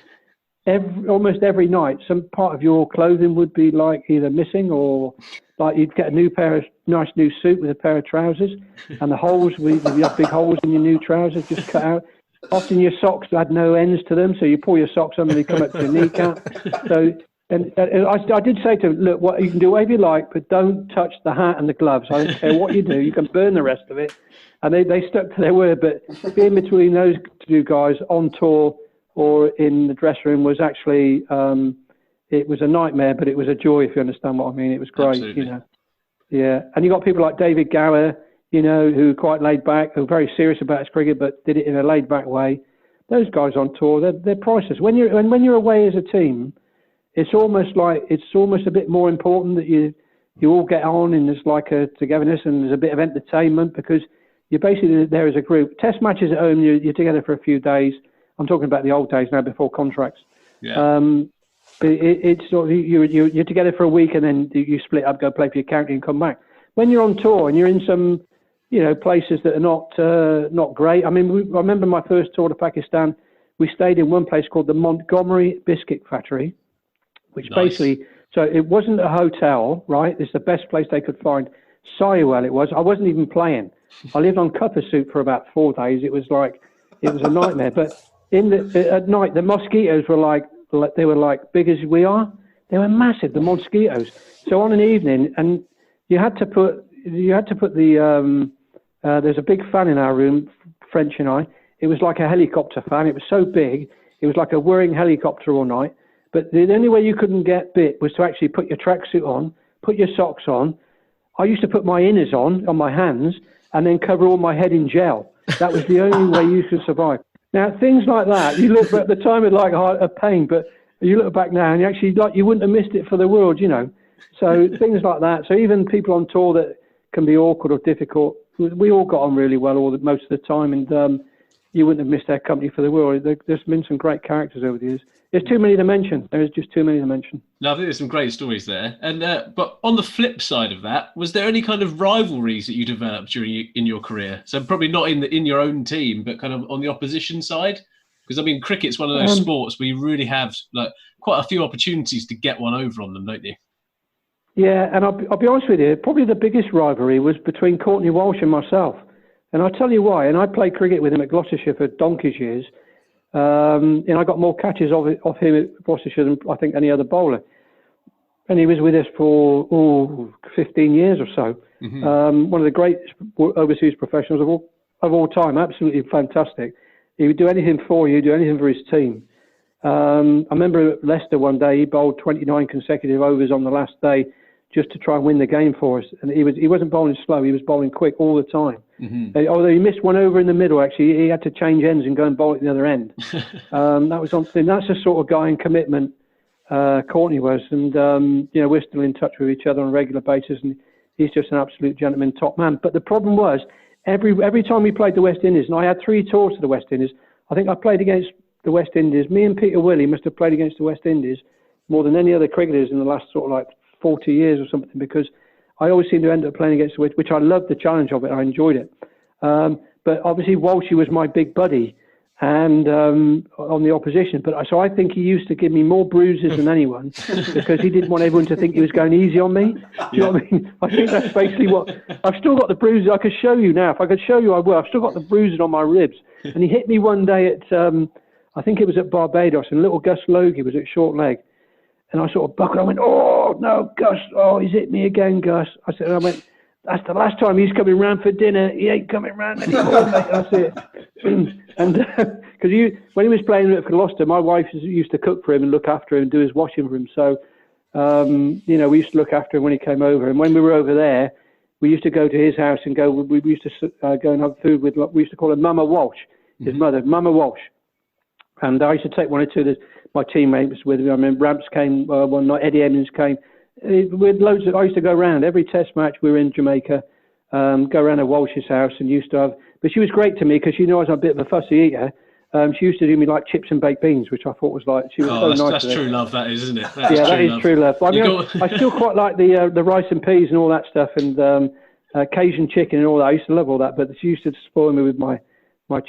A: almost every night some part of your clothing would be like either missing or like you'd get a nice new suit with a pair of trousers, and the holes, you have big holes in your new trousers just cut out. Often your socks had no ends to them, so you pull your socks under, they come up to your kneecap. So, and I did say to him, look, you can do whatever you like, but don't touch the hat and the gloves. I don't care what you do, you can burn the rest of it. And they stuck to their word, but being between those two guys on tour or in the dressing room was actually, it was a nightmare, but it was a joy, if you understand what I mean. It was great,
D: Absolutely.
A: Yeah, and you got people like David Gower, who are quite laid back, who are very serious about his cricket, but did it in a laid back way. Those guys on tour, they're priceless. When you're away as a team, it's almost a bit more important that you all get on, and there's like a togetherness and there's a bit of entertainment because you're basically there as a group. Test matches at home, you're together for a few days. I'm talking about the old days now, before contracts.
D: Yeah.
A: But it's sort of, you're together for a week and then you split up, go play for your county and come back. When you're on tour and you're in some, places that are not great. I mean, I remember my first tour to Pakistan. We stayed in one place called the Montgomery Biscuit Factory, which basically So it wasn't a hotel, right? It's the best place they could find. Sorry, well, it was. I wasn't even playing. I lived on cuppa soup for about 4 days. It was a nightmare. But at night, the mosquitoes were like big as we are. They were massive, the mosquitoes. So on an evening, and you had to put the there's a big fan in our room, French and I. It was like a helicopter fan. It was so big. It was like a whirring helicopter all night. But the only way you couldn't get bit was to actually put your tracksuit on, put your socks on. I used to put my inners on my hands and then cover all my head in gel. That was the only way you could survive. Now, things like that, you look at the time, it's like a pain, but you look back now and you actually, you wouldn't have missed it for the world, you know. So things like that. So even people on tour that can be awkward or difficult, we all got on really well most of the time, and you wouldn't have missed their company for the world. There's been some great characters over the years. There's too many to mention. There's just too many to mention.
D: No, I think there's some great stories there. And but on the flip side of that, was there any kind of rivalries that you developed in your career? So probably not in your own team, but kind of on the opposition side. Because I mean, cricket's one of those sports where you really have quite a few opportunities to get one over on them, don't you?
A: Yeah, and I'll be honest with you. Probably the biggest rivalry was between Courtney Walsh and myself. And I'll tell you why. And I played cricket with him at Gloucestershire for donkey's years. And I got more catches off him at Gloucestershire than I think any other bowler. And he was with us for 15 years or so. Mm-hmm. One of the great overseas professionals of all time. Absolutely fantastic. He would do anything for you, do anything for his team. I remember at Leicester one day, he bowled 29 consecutive overs on the last day just to try and win the game for us. And he wasn't bowling slow, he was bowling quick all the time. Mm-hmm. Although he missed one over in the middle, actually, he had to change ends and go and bowl at the other end. That was something. That's the sort of guy in commitment Courtney was. And, we're still in touch with each other on a regular basis. And he's just an absolute gentleman, top man. But the problem was, every time we played the West Indies, and I had 3 tours to the West Indies, I think I played against the West Indies. Me and Peter Willey must have played against the West Indies more than any other cricketers in the last sort of 40 years or something, because I always seem to end up playing against the West, which I loved the challenge of it. I enjoyed it. But obviously Walshy was my big buddy and on the opposition. But so I think he used to give me more bruises than anyone because he didn't want everyone to think he was going easy on me. Do you know what I mean? I think that's basically what... I've still got the bruises. I could show you now. If I could show you, I will. I've still got the bruises on my ribs. And he hit me one day at... I think it was at Barbados, and little Gus Logie was at short leg. And I sort of buckled. I went, "Oh, no, Gus. Oh, he's hit me again, Gus." I went, "That's the last time he's coming round for dinner. He ain't coming round anymore, mate." That's it. And because when he was playing at Gloucester, my wife used to cook for him and look after him and do his washing for him. So, we used to look after him when he came over. And when we were over there, we used to go to his house and we used to go and have food with, we used to call her Mama Walsh, his mother, Mama Walsh. And I used to take one or two of my teammates with me. I remember Ramps came one night, Eddie Emmons came. With loads I used to go around. Every test match we were in Jamaica, go around at Walsh's house and used to have... But she was great to me because she knew I was a bit of a fussy eater. She used to do me like chips and baked beans, which I thought was she was so nice.
D: That's true love, that is, isn't it?
A: That is true love. I mean, I still quite like the rice and peas and all that stuff and Cajun chicken and all that. I used to love all that, but she used to spoil me with my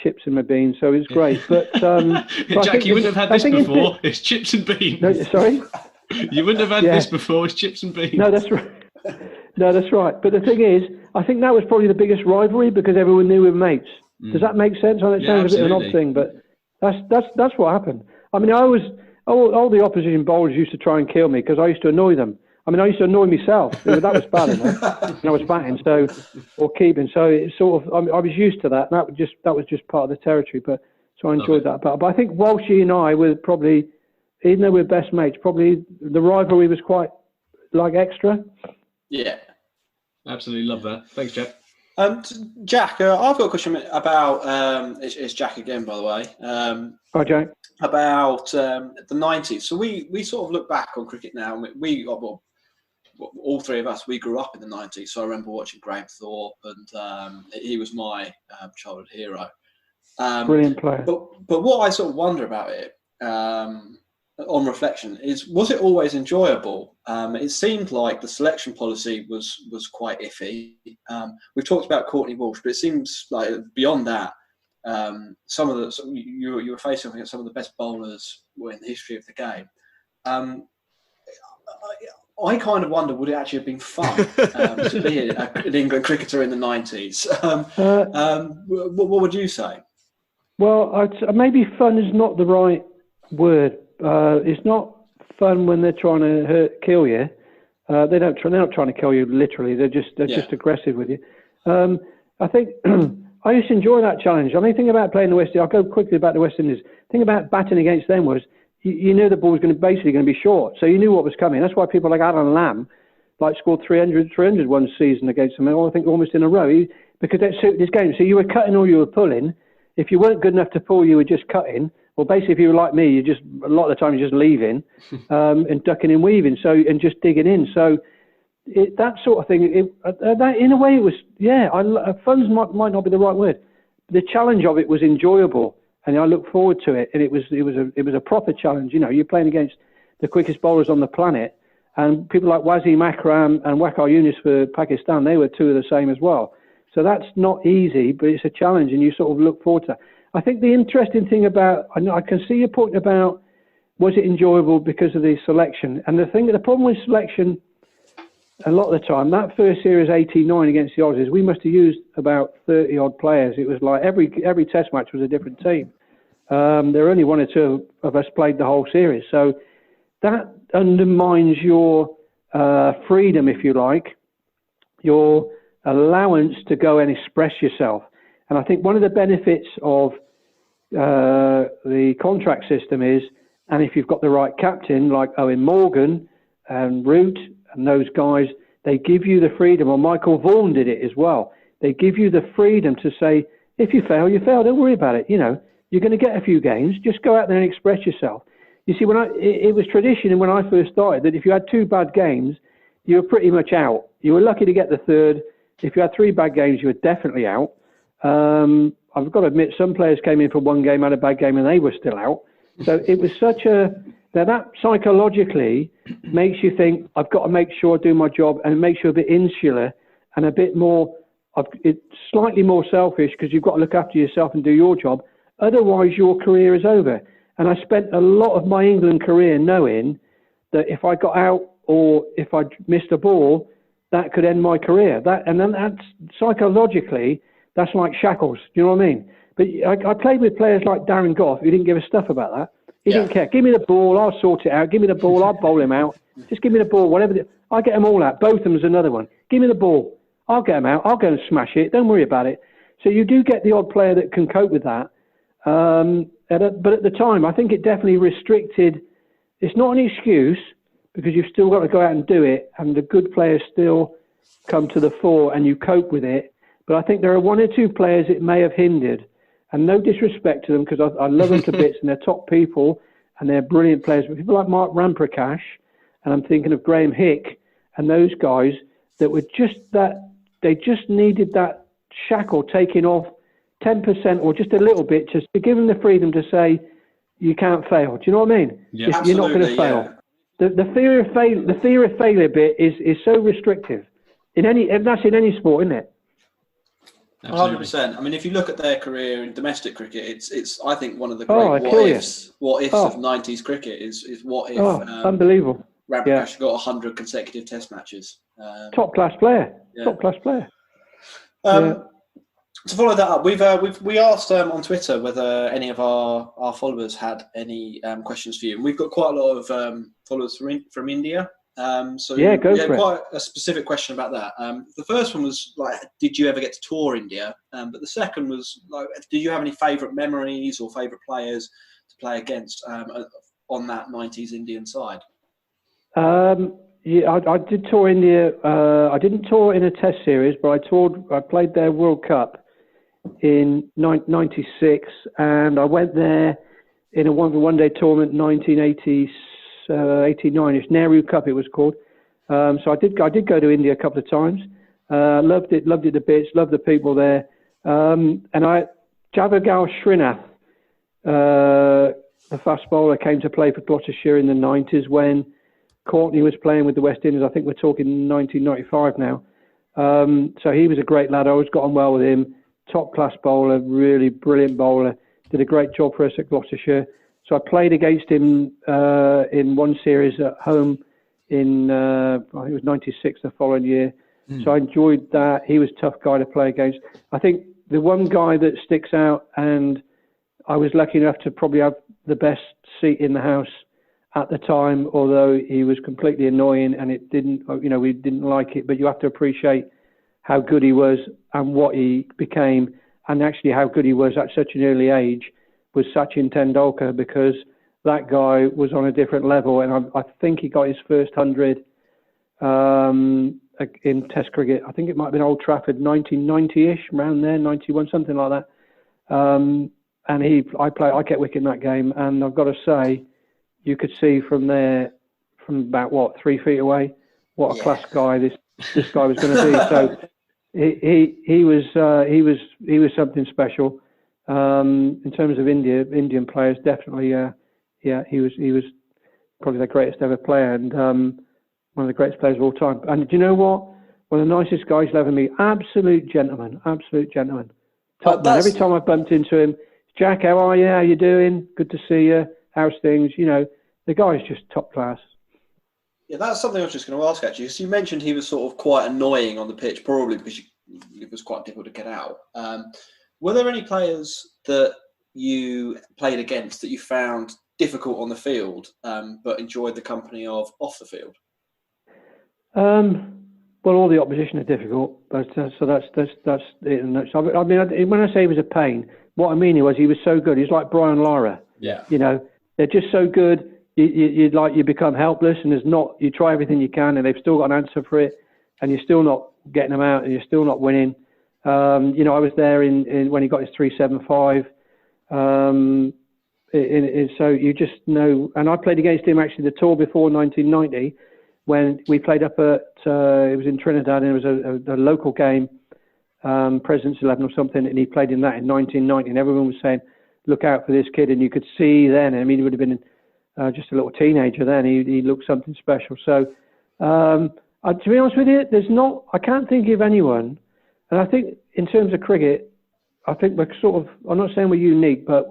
A: chips and my beans, so it was great. But
D: Jack, you wouldn't have had this before. It's chips and beans.
A: No, sorry?
D: You wouldn't have had this before. It's chips and beans.
A: No, that's right. No, that's right. But the thing is, I think that was probably the biggest rivalry because everyone knew we were mates. Does that make sense? I know it sounds a bit of an odd thing, but that's what happened. I mean, all the opposition bowlers used to try and kill me because I used to annoy them. I mean, I used to annoy myself. That was bad enough. And I was batting, or keeping. So it's sort of, I was used to that. And that was just part of the territory. So I enjoyed that. But I think Walshy and I were probably, even though we're best mates, probably the rivalry was quite extra.
B: Yeah,
D: absolutely love that. Thanks, Jack.
B: Jack, I've got a question about. It's Jack again, by the way.
A: Hi, Jack.
B: About the 90s. So we sort of look back on cricket now. We all three of us, we grew up in the 90s. So I remember watching Graham Thorpe, and he was my childhood hero.
A: Brilliant player.
B: But what I sort of wonder about it, on reflection, is was it always enjoyable? It seemed like the selection policy was quite iffy. We've talked about Courtney Walsh, but it seems like beyond that, some of you were facing some of the best bowlers in the history of the game. I kind of wonder, would it actually have been fun to be an England cricketer in the 90s? What would you say?
A: Well, maybe fun is not the right word. It's not fun when they're trying to kill you. They're not trying to kill you literally. They're just aggressive with you. I think I used to enjoy that challenge. I mean, the thing about playing the West Indies, I'll go quickly about the West Indies. The thing about batting against them was you knew the ball was basically going to be short, so you knew what was coming. That's why people like Alan Lamb scored 300 one season against them. I think almost in a row because that suited his game. So you were cutting or you were pulling. If you weren't good enough to pull, you were just cutting. Well, basically, if you were like me, a lot of the time you're just leaving and ducking and weaving, and just digging in. So that sort of thing. That in a way, it was fun might not be the right word. The challenge of it was enjoyable, and I look forward to it. And it was a proper challenge. You know, you're playing against the quickest bowlers on the planet, and people like Wasim Akram and Waqar Younis for Pakistan. They were two of the same as well. So that's not easy, but it's a challenge, and you sort of look forward to that. I think the interesting thing about, I can see your point about, was it enjoyable because of the selection? And the problem with selection, a lot of the time, that first series 89 against the Aussies, we must have used about 30 odd players. It was like every test match was a different team. There were only one or two of us played the whole series. So that undermines your freedom, if you like, your allowance to go and express yourself. And I think one of the benefits of the contract system is, and if you've got the right captain like Owen Morgan and Root and those guys, they give you the freedom, or Michael Vaughan did it as well. They give you the freedom to say, if you fail, you fail. Don't worry about it. You know, you're going to get a few games. Just go out there and express yourself. You see, it was tradition when I first started that if you had 2 bad games, you were pretty much out. You were lucky to get the third. If you had 3 bad games, you were definitely out. I've got to admit, some players came in for 1 game, had a bad game, and they were still out. So it was that psychologically makes you think, I've got to make sure I do my job, and it makes you a bit insular and a bit more, it's slightly more selfish because you've got to look after yourself and do your job. Otherwise, your career is over. And I spent a lot of my England career knowing that if I got out or if I missed a ball, that could end my career. And then that's psychologically, that's like shackles. Do you know what I mean? But I played with players like Darren Gough, who didn't give a stuff about that. He didn't care. Give me the ball, I'll sort it out. Give me the ball, I'll bowl him out. Just give me the ball, whatever. I'll get them all out. Botham's another one. Give me the ball. I'll get them out. I'll go and smash it. Don't worry about it. So you do get the odd player that can cope with that. But at the time, I think it definitely restricted. It's not an excuse because you've still got to go out and do it, and the good players still come to the fore and you cope with it. But I think there are 1 or 2 players it may have hindered. And no disrespect to them because I love them to bits and they're top people and they're brilliant players. But people like Mark Ramprakash, and I'm thinking of Graham Hick and those guys that were just that, they just needed that shackle taken off 10% or just a little bit, just to give them the freedom to say, you can't fail. Do you know what I mean?
B: Yeah,
A: you're not going to fail. Yeah. The fear of failure bit is so restrictive. And that's in any sport, isn't it?
B: 100%. I mean, if you look at their career in domestic cricket, it's I think one of the great what ifs of 90s cricket is what if
A: unbelievable.
B: Ramprakash got 100 consecutive Test matches.
A: Top class player. Yeah. Top class player.
B: To follow that up, we asked on Twitter whether any of our followers had any questions for you, and we've got quite a lot of followers from India. So
A: yeah, go
B: we had
A: for
B: quite a specific question about that. The first one was like, did you ever get to tour India? But the second was like, do you have any favourite memories or favourite players to play against on that 90s Indian side?
A: Yeah, I did tour India. I didn't tour in a Test series, but I played their World Cup in 96, and I went there in a one-day tournament in 1989. It's Nehru Cup, it was called. So I did go to India a couple of times. Loved it a bits. Loved the people there. And Javagal Srinath, the fast bowler, came to play for Gloucestershire in the 90s when Courtney was playing with the West Indies. I think we're talking 1995 now. So he was a great lad. I always got on well with him. Top class bowler, really brilliant bowler. Did a great job for us at Gloucestershire. So I played against him in one series at home in I think it was '96 the following year. So I enjoyed that. He was a tough guy to play against. I think the one guy that sticks out, and I was lucky enough to probably have the best seat in the house at the time, although he was completely annoying and it didn't, we didn't like it, but you have to appreciate how good he was and what he became, and actually how good he was at such an early age, was Sachin Tendulkar, because that guy was on a different level. And I think he got his first 100 in Test cricket. I think it might have been Old Trafford, 1990-ish, around there, 91, something like that. And I kept wicket in that game, and I've got to say, you could see from there, from about 3 feet away, what a class guy this guy was going to be. So he was something special. In terms of Indian players, definitely, he was probably the greatest ever player, and one of the greatest players of all time. And do you know what? One of the nicest guys you'll ever meet. Absolute gentleman. Top man. Every time I bumped into him, Jack, how are you? How you doing? Good to see you. How's things? The guy's just top class.
B: Yeah, that's something I was just going to ask, actually. So you mentioned he was sort of quite annoying on the pitch, probably because it was quite difficult to get out. Were there any players that you played against that you found difficult on the field, but enjoyed the company of off the field?
A: Well, all the opposition are difficult, but so that's it. I mean, when I say he was a pain, what I mean was he was so good. He's like Brian Lara.
B: Yeah.
A: They're just so good. You become helpless, and you try everything you can, and they've still got an answer for it, and you're still not getting them out, and you're still not winning. I was there in when he got his 375. So you just know, and I played against him actually the tour before 1990, when we played up at it was in Trinidad, and it was a local game, President's 11 or something, and he played in that in 1990, and everyone was saying, look out for this kid, and you could see then, I mean, he would have been just a little teenager then, he looked something special. So to be honest with you, I can't think of anyone, and I think in terms of cricket, I think we're I'm not saying we're unique, but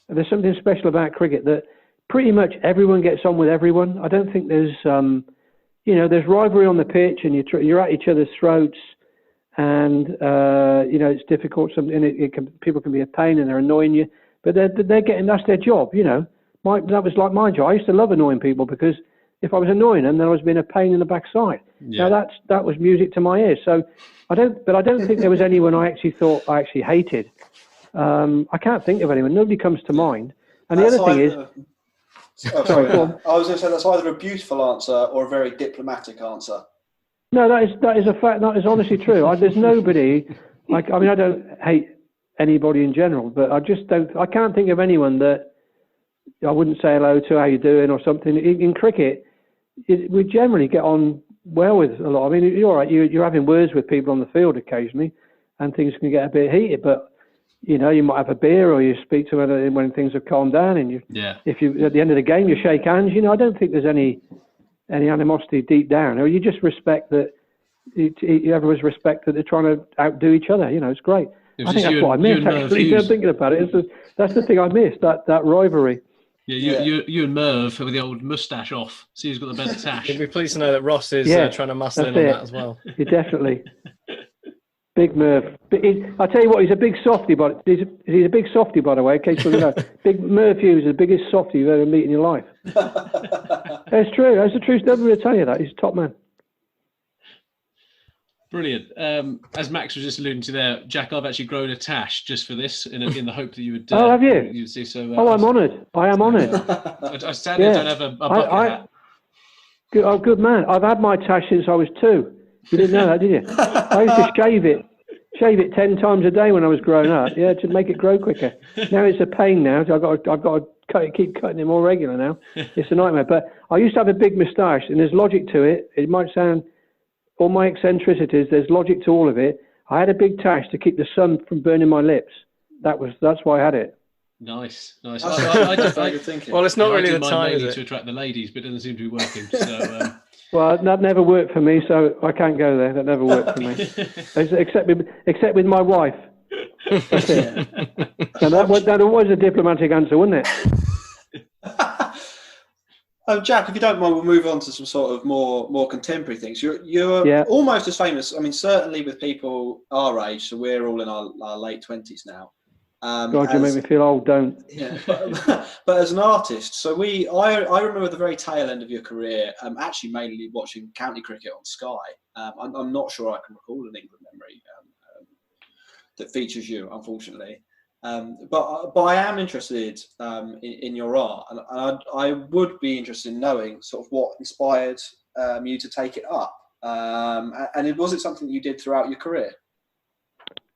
A: there's something special about cricket that pretty much everyone gets on with everyone. I don't think there's there's rivalry on the pitch, and you're at each other's throats, and it's difficult. People can be a pain, and they're annoying you, but they're getting, that's their job. That was like my job. I used to love annoying people, because if I was annoying them, then I was being a pain in the backside. Yeah. Now that was music to my ears. So I don't think there was anyone I actually thought I actually hated. I can't think of anyone. Nobody comes to mind. And the other thing is,
B: sorry, I was going to say that's either a beautiful answer or a very diplomatic answer.
A: No, that is a fact. That is honestly true. There's nobody. I don't hate anybody in general, but I just don't. I can't think of anyone that I wouldn't say hello to, how you doing, or something. In cricket, we generally get on well with a lot. I mean, you're all right. You're having words with people on the field occasionally, and things can get a bit heated. But you might have a beer, or you speak to them when things have calmed down, and if you at the end of the game you shake hands. I don't think there's any animosity deep down. Or you just respect that. Everyone's respect that they're trying to outdo each other. It's great. I think that's what I missed. Actually, thinking about it, that's the thing I missed. That rivalry.
D: Yeah, you and Merv with the old moustache off. See who's got the better tash.
C: You'd be pleased to know that Ross is trying to muscle in on that as well.
A: Yeah, definitely. Big Merv. I tell you what, he's a big softy, but he's a big softy, by the way. In case you know, Big Merv Hughes is the biggest softy you've ever met in your life. That's true. That's the truth. Nobody will tell you that. He's a top man.
D: Brilliant. As Max was just alluding to there, Jack, I've actually grown a tash just for this, in the hope that you would.
A: Oh, have you?
D: You'd see. So.
A: I'm honoured. I am honoured.
D: I sadly don't have a bucket hat.
A: Good man. I've had my tash since I was 2. You didn't know that, did you? I used to shave it 10 times a day when I was growing up. Yeah, to make it grow quicker. Now it's a pain now. So I've got to keep cutting it more regular now. It's a nightmare. But I used to have a big moustache, and there's logic to it. It might sound. All my eccentricities, there's logic to all of it. I had a big tash to keep the sun from burning my lips. That's why I had it.
D: Nice.
B: Well,
C: it's not really the time, is it?
D: To attract the ladies, but it doesn't seem to be working. So,
A: well, that never worked for me, so I can't go there. That never worked for me, except with my wife. That's it. And that was a diplomatic answer, wasn't it?
B: Jack, if you don't mind, we'll move on to some sort of more contemporary things. You're almost as famous. I mean, certainly with people our age, so we're all in our late 20s now.
A: God, you make me feel old, don't.
B: Yeah, but as an artist, so I remember the very tail end of your career, actually mainly watching county cricket on Sky. I'm not sure I can recall an England memory that features you, unfortunately. But I am interested in your art, and I would be interested in knowing sort of what inspired you to take it up. And was it something you did throughout your career?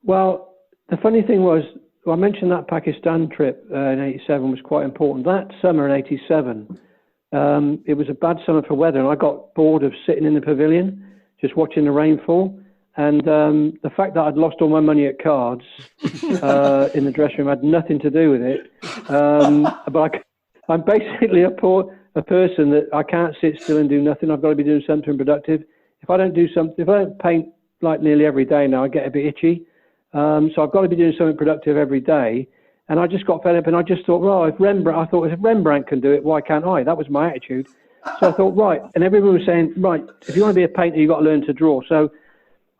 A: Well, the funny thing was, I mentioned that Pakistan trip in '87 was quite important. That summer in '87, it was a bad summer for weather, and I got bored of sitting in the pavilion, just watching the rainfall. And the fact that I'd lost all my money at cards in the dressing room had nothing to do with it. But I'm basically a person that I can't sit still and do nothing. I've got to be doing something productive. If I don't do something, if I don't paint like nearly every day now, I get a bit itchy. So I've got to be doing something productive every day. And I just got fed up, and I just thought, well, if Rembrandt can do it, why can't I? That was my attitude. So I thought, right. And everyone was saying, right, if you want to be a painter, you've got to learn to draw. So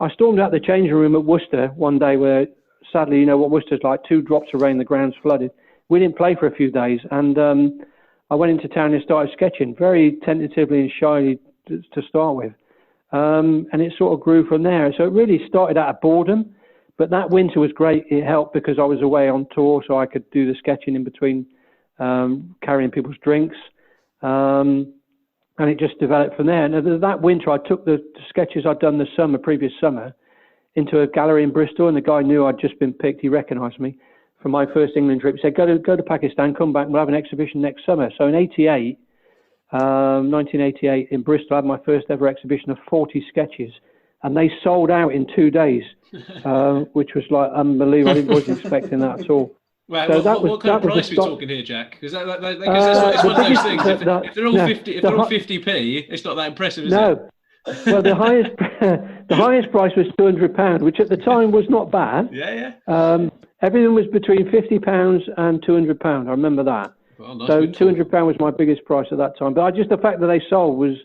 A: I stormed out the changing room at Worcester one day where, sadly, you know what Worcester's like, 2 drops of rain, the ground's flooded. We didn't play for a few days, and I went into town and started sketching, very tentatively and shyly to start with. And it sort of grew from there. So it really started out of boredom, but that winter was great. It helped because I was away on tour, so I could do the sketching in between carrying people's drinks. And it just developed from there. And that winter, I took the sketches I'd done the previous summer into a gallery in Bristol, and the guy knew I'd just been picked. He recognised me from my first England trip. He said, go to Pakistan, come back, we'll have an exhibition next summer. So in 1988, in Bristol, I had my first ever exhibition of 40 sketches, and they sold out in 2 days, which was like unbelievable. I wasn't expecting that at all.
D: Right,
A: so
D: what kind of price are we talking here, Jack? Because it's one of those things. If they're all 50p, it's not that impressive, is it?
A: Well, the highest price was £200, which at the time was not bad.
D: Yeah.
A: Everything was between £50 and £200. I remember that.
D: Well, nice.
A: So £200 was my biggest price at that time. But the fact that they sold was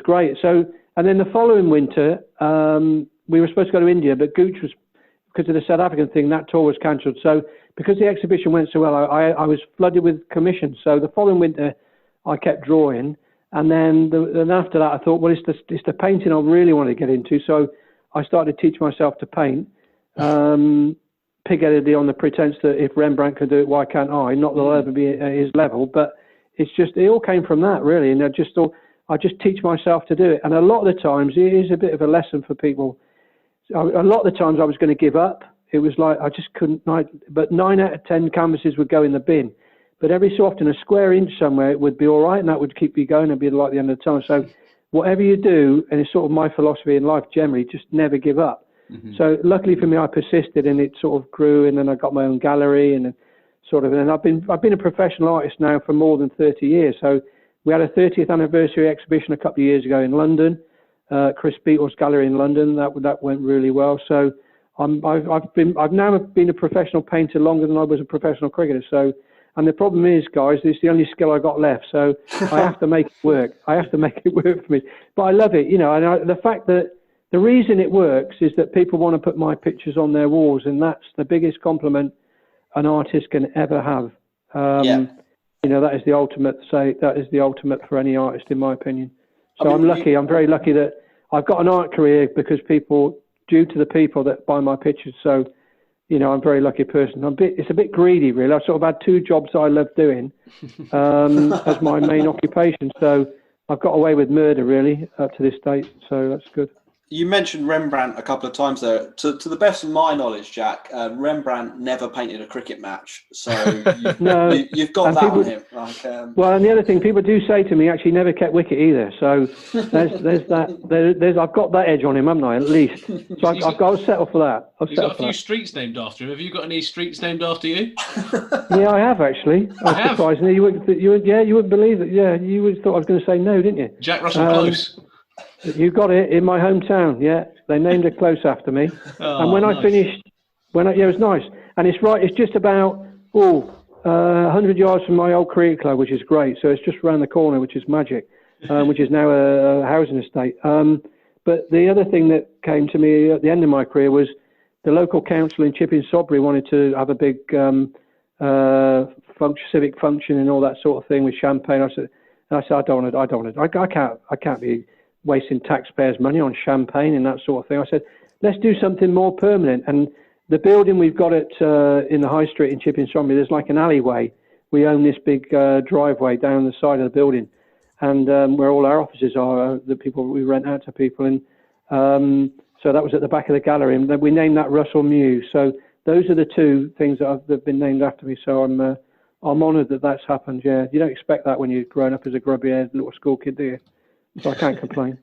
A: great. So, and then the following winter, we were supposed to go to India, but Gooch was, because of the South African thing, that tour was cancelled. So because the exhibition went so well, I was flooded with commissions. So the following winter, I kept drawing. And then after that, I thought, well, it's the painting I really want to get into. So I started to teach myself to paint, pig-headedly on the pretense that if Rembrandt can do it, why can't I? Not that I'll ever be at his level, but it all came from that, really. And I just thought, I just teach myself to do it. And a lot of the times, it is a bit of a lesson for people. A lot of the times I was going to give up. It was like I just couldn't. But 9 out of 10 canvases would go in the bin. But every so often, a square inch somewhere, it would be all right, and that would keep you going and be like the end of the tunnel. So whatever you do, and it's sort of my philosophy in life generally, just never give up. Mm-hmm. So luckily for me, I persisted, and it sort of grew, and then I got my own gallery, and I've been a professional artist now for more than 30 years. So we had a 30th anniversary exhibition a couple of years ago in London, Chris Beatles Gallery in London. That went really well. So I've now been a professional painter longer than I was a professional cricketer. So, and the problem is, guys, it's the only skill I got left. So I have to make it work. I have to make it work for me. But I love it, and the fact that the reason it works is that people want to put my pictures on their walls, and that's the biggest compliment an artist can ever have. That is the ultimate. That is the ultimate for any artist, in my opinion. So I'm lucky. I'm very lucky that I've got an art career because due to the people that buy my pictures. So, I'm a very lucky person. It's a bit greedy, really. I sort of had 2 jobs I love doing as my main occupation. So I've got away with murder, really, up to this date. So that's good.
B: You mentioned Rembrandt a couple of times there. To the best of my knowledge, Jack, Rembrandt never painted a cricket match. So you've got that on him.
A: Well, and the other thing, people do say to me, actually never kept wicket either. So there's that. I've got that edge on him, haven't I? At least. So I've got to settle for that.
D: You've got a few streets named after him. Have you got any streets named after you?
A: Yeah, I have actually. Surprisingly, you wouldn't believe it. Yeah, you would have thought I was going to say no, didn't you?
D: Jack Russell Close.
A: You got it, in my hometown. Yeah, they named a close after me. And when I finished, it was nice. And it's right. It's just about 100 yards from my old cricket club, which is great. So it's just around the corner, which is magic, which is now a housing estate. But the other thing that came to me at the end of my career was the local council in Chipping Sodbury wanted to have a big civic function and all that sort of thing with champagne. I said, I don't want it. I can't be wasting taxpayers' money on champagne and that sort of thing. I said, let's do something more permanent. And the building we've got in the High Street in Chipping Sodbury, there's like an alleyway. We own this big driveway down the side of the building, and where all our offices are, the people we rent out to people. And so that was at the back of the gallery, and we named that Russell Mews. So those are the two things that have been named after me. So I'm honoured that that's happened. Yeah, you don't expect that when you're growing up as a grubby-haired little school kid, do you? So I can't complain.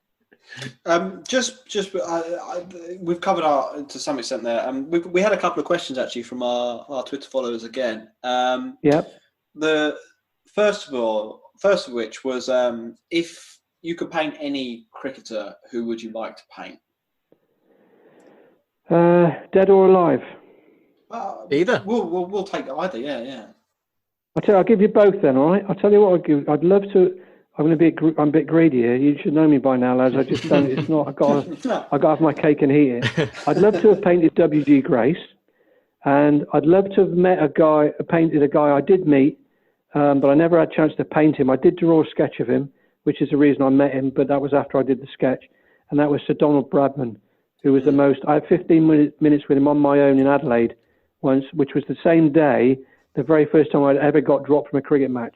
B: We've covered to some extent there. We had a couple of questions actually from our Twitter followers again. The first of which was, if you could paint any cricketer, who would you like to paint?
A: Dead or alive?
C: Either.
B: We'll take either. Yeah.
A: I'll give you both then. All right. I'll tell you what I'd love to. I'm a bit greedy here. You should know me by now, lads. I just don't. It's not. I got to have my cake and eat it. I'd love to have painted W.G. Grace, and I'd love to have painted a guy I did meet, but I never had a chance to paint him. I did draw a sketch of him, which is the reason I met him. But that was after I did the sketch, and that was Sir Donald Bradman, who was the most. I had 15 minutes with him on my own in Adelaide once, which was the same day, the very first time I'd ever got dropped from a cricket match.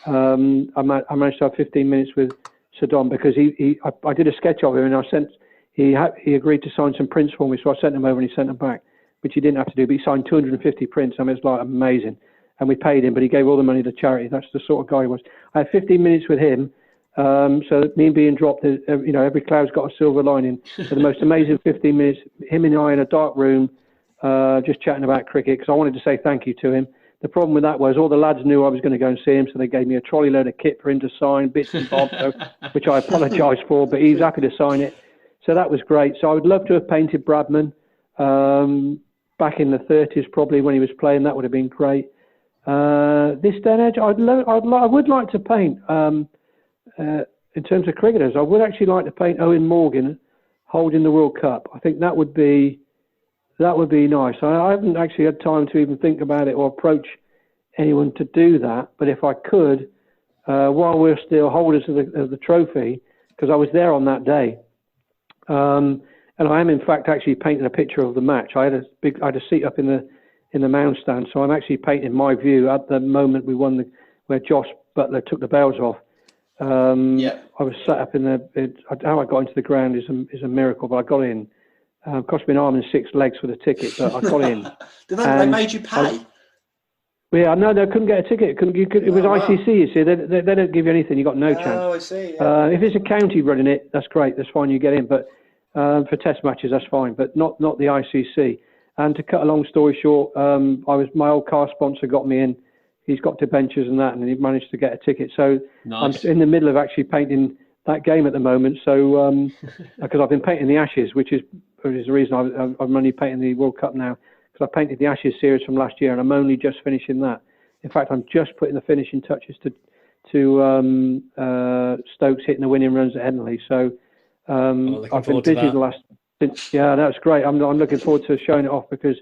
A: I managed to have 15 minutes with Sir Don because I did a sketch of him, and he agreed to sign some prints for me, so I sent them over and he sent them back, which he didn't have to do, but he signed 250 prints. I mean, it's like amazing. And we paid him, but he gave all the money to charity. That's the sort of guy he was. I had 15 minutes with him, so me being dropped, every cloud's got a silver lining. So the most amazing 15 minutes, him and I in a dark room, just chatting about cricket, because I wanted to say thank you to him. The problem with that was all the lads knew I was going to go and see him, so they gave me a trolley load of kit for him to sign, bits and bobs, which I apologise for, but he's happy to sign it. So that was great. So I would love to have painted Bradman back in the 30s, probably when he was playing. That would have been great. This day and age, I would like to paint. In terms of cricketers, I would actually like to paint Owen Morgan holding the World Cup. I think that would be nice. I haven't actually had time to even think about it or approach anyone to do that. But if I could, while we're still holders of the trophy, because I was there on that day, and I am in fact actually painting a picture of the match. I had a seat up in the mound stand, so I'm actually painting my view at the moment we won where Josh Butler took the bells off. I was sat up how I got into the ground is a miracle, but I got in. Cost me an arm and 6 legs for the ticket, but I got in.
B: They made you pay?
A: No, they couldn't get a ticket. It was ICC, you see. They don't give you anything. You got no chance.
B: Oh, I see. Yeah.
A: If it's a county running it, that's great. That's fine. You get in. But for test matches, that's fine. But not the ICC. And to cut a long story short, my old car sponsor got me in. He's got debentures and that, and he managed to get a ticket. So nice. I'm in the middle of actually painting that game at the moment. So because I've been painting the Ashes, which is the reason I'm only painting the World Cup now, because I painted the Ashes series from last year, and I'm only just finishing that. In fact, I'm just putting the finishing touches to Stokes hitting the winning runs at Henley. So I've been busy the last. Yeah, that's great. I'm looking forward to showing it off because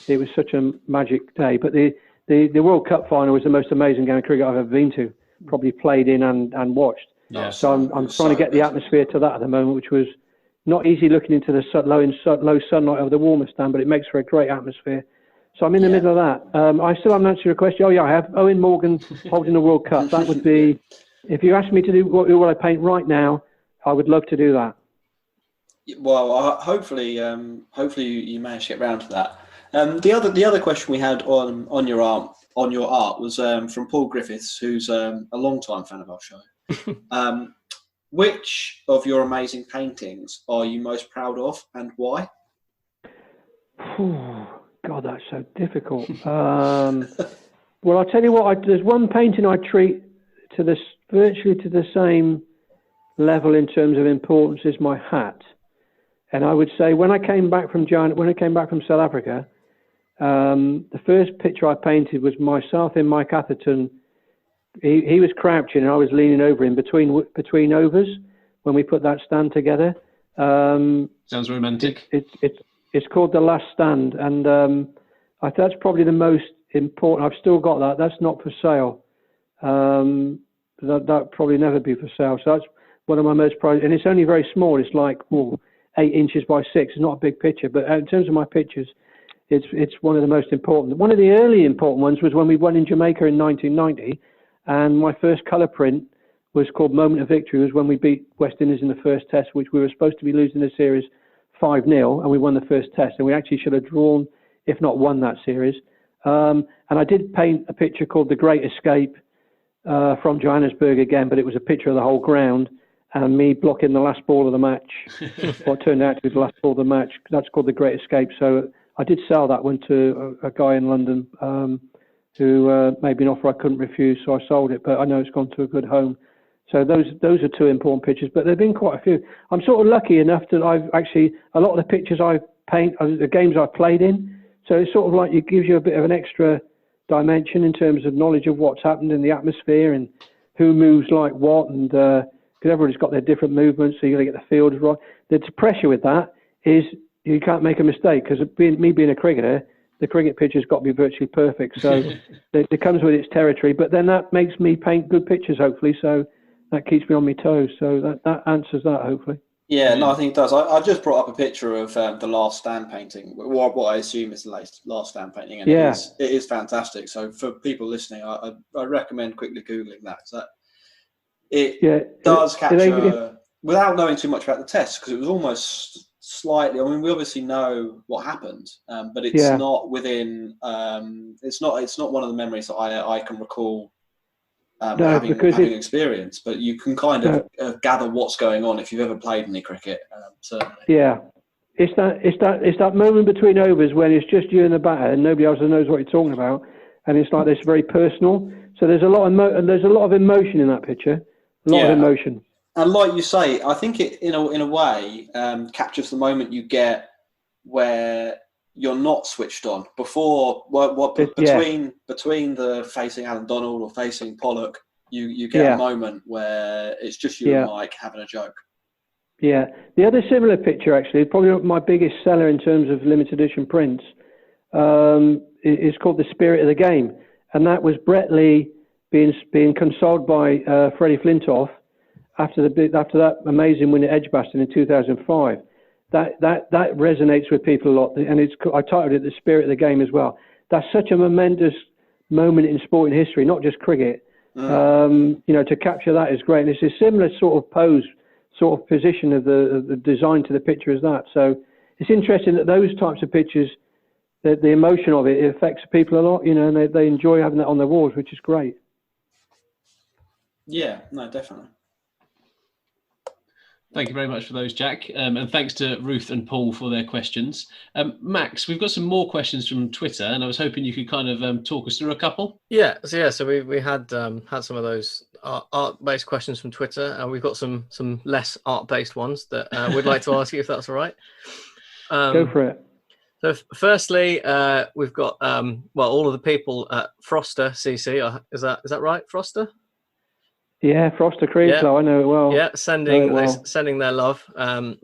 A: it was such a magic day. But the World Cup final was the most amazing game of cricket I've ever been to, probably played in and watched.
D: Yeah,
A: so I'm trying to get the atmosphere to that at the moment, which was not easy looking into the low sunlight of the warmer stand, but it makes for a great atmosphere. So I'm in the middle of that. I still haven't answered your question. Oh, yeah, I have. Owen Morgan holding the World Cup. That would be, if you asked me to do what I paint right now, I would love to do that.
B: Well, hopefully you managed to get round to that. The other question we had on your art was from Paul Griffiths, who's a long-time fan of our show. Which of your amazing paintings are you most proud of, and why?
A: God, that's so difficult. Well, I'll tell you what. There's one painting I treat virtually to the same level in terms of importance is my hat. And I would say when I came back from South Africa, The first picture I painted was myself in Mike Atherton. He was crouching and I was leaning over him between overs when we put that stand together.
D: Sounds romantic.
A: It's called The Last Stand, and I think that's probably the most important. I've still got that. That's not for sale. That probably never be for sale. So that's one of my most prized, and it's only very small. It's like 8 inches by 6. It's not a big picture, but in terms of my pictures, it's one of the most important. One of the early important ones was when we won in Jamaica in 1990, and my first colour print was called Moment of Victory. It was when we beat West Indies in the first test, which we were supposed to be losing the series 5-0, and we won the first test, and we actually should have drawn, if not won, that series. And I did paint a picture called The Great Escape from Johannesburg again, but it was a picture of the whole ground and me blocking the last ball of the match, what turned out to be the last ball of the match. That's called The Great Escape. So I did sell that one to a guy in London who made me an offer I couldn't refuse, so I sold it, but I know it's gone to a good home. So those are 2 important pictures, but there have been quite a few. I'm sort of lucky enough that I've actually, a lot of the pictures I paint are the games I've played in. So it's sort of like it gives you a bit of an extra dimension in terms of knowledge of what's happened in the atmosphere and who moves like what, and because everybody's got their different movements, so you got to get the fields right. The pressure with that is you can't make a mistake, because me being a cricketer, the cricket picture's got to be virtually perfect. So it comes with its territory, but then that makes me paint good pictures, hopefully. So that keeps me on my toes. So that answers that, hopefully.
B: Yeah, no, I think it does. I just brought up a picture of The Last Stand painting, what I assume is the Last Stand painting, and it is fantastic. So for people listening, I recommend quickly Googling that. So it does capture, without knowing too much about the test, because it was almost slightly, I mean, we obviously know what happened, but it's not within, it's not one of the memories that I can recall having experience, but you can kind of gather what's going on if you've ever played any cricket. Certainly. Yeah, it's that moment between overs when it's just you and the batter and nobody else knows what you're talking about, and it's like this very personal. So there's a lot of emotion in that picture, a lot of emotion. And like you say, I think it in a way captures the moment you get where you're not switched on. Before between the facing Alan Donald or facing Pollock, you get a moment where it's just you and Mike having a joke.
A: Yeah. The other similar picture, actually, probably my biggest seller in terms of limited edition prints, is called The Spirit of the Game, and that was Brett Lee being consoled by Freddie Flintoff after that amazing win at Edgbaston in 2005. That resonates with people a lot, and I titled it The Spirit of the Game as well. That's such a momentous moment in sporting history, not just cricket. To capture that is great, and it's a similar sort of pose, sort of position of the design to the picture as that. So it's interesting that those types of pictures, the emotion of it affects people a lot, and they enjoy having that on their walls, which is great.
B: Yeah, no, definitely.
D: Thank you very much for those, Jack. And thanks to Ruth and Paul for their questions. Max, we've got some more questions from Twitter, and I was hoping you could kind of talk us through a couple.
C: So we had some of those art-based questions from Twitter, and we've got some less art-based ones that we'd like to ask you, if that's all right.
A: Go for it.
C: So firstly, we've got all of the people at Froster CC. Is that right, Froster?
A: Yeah, Froster Cricket Club, I know it well.
C: Yeah, sending their love.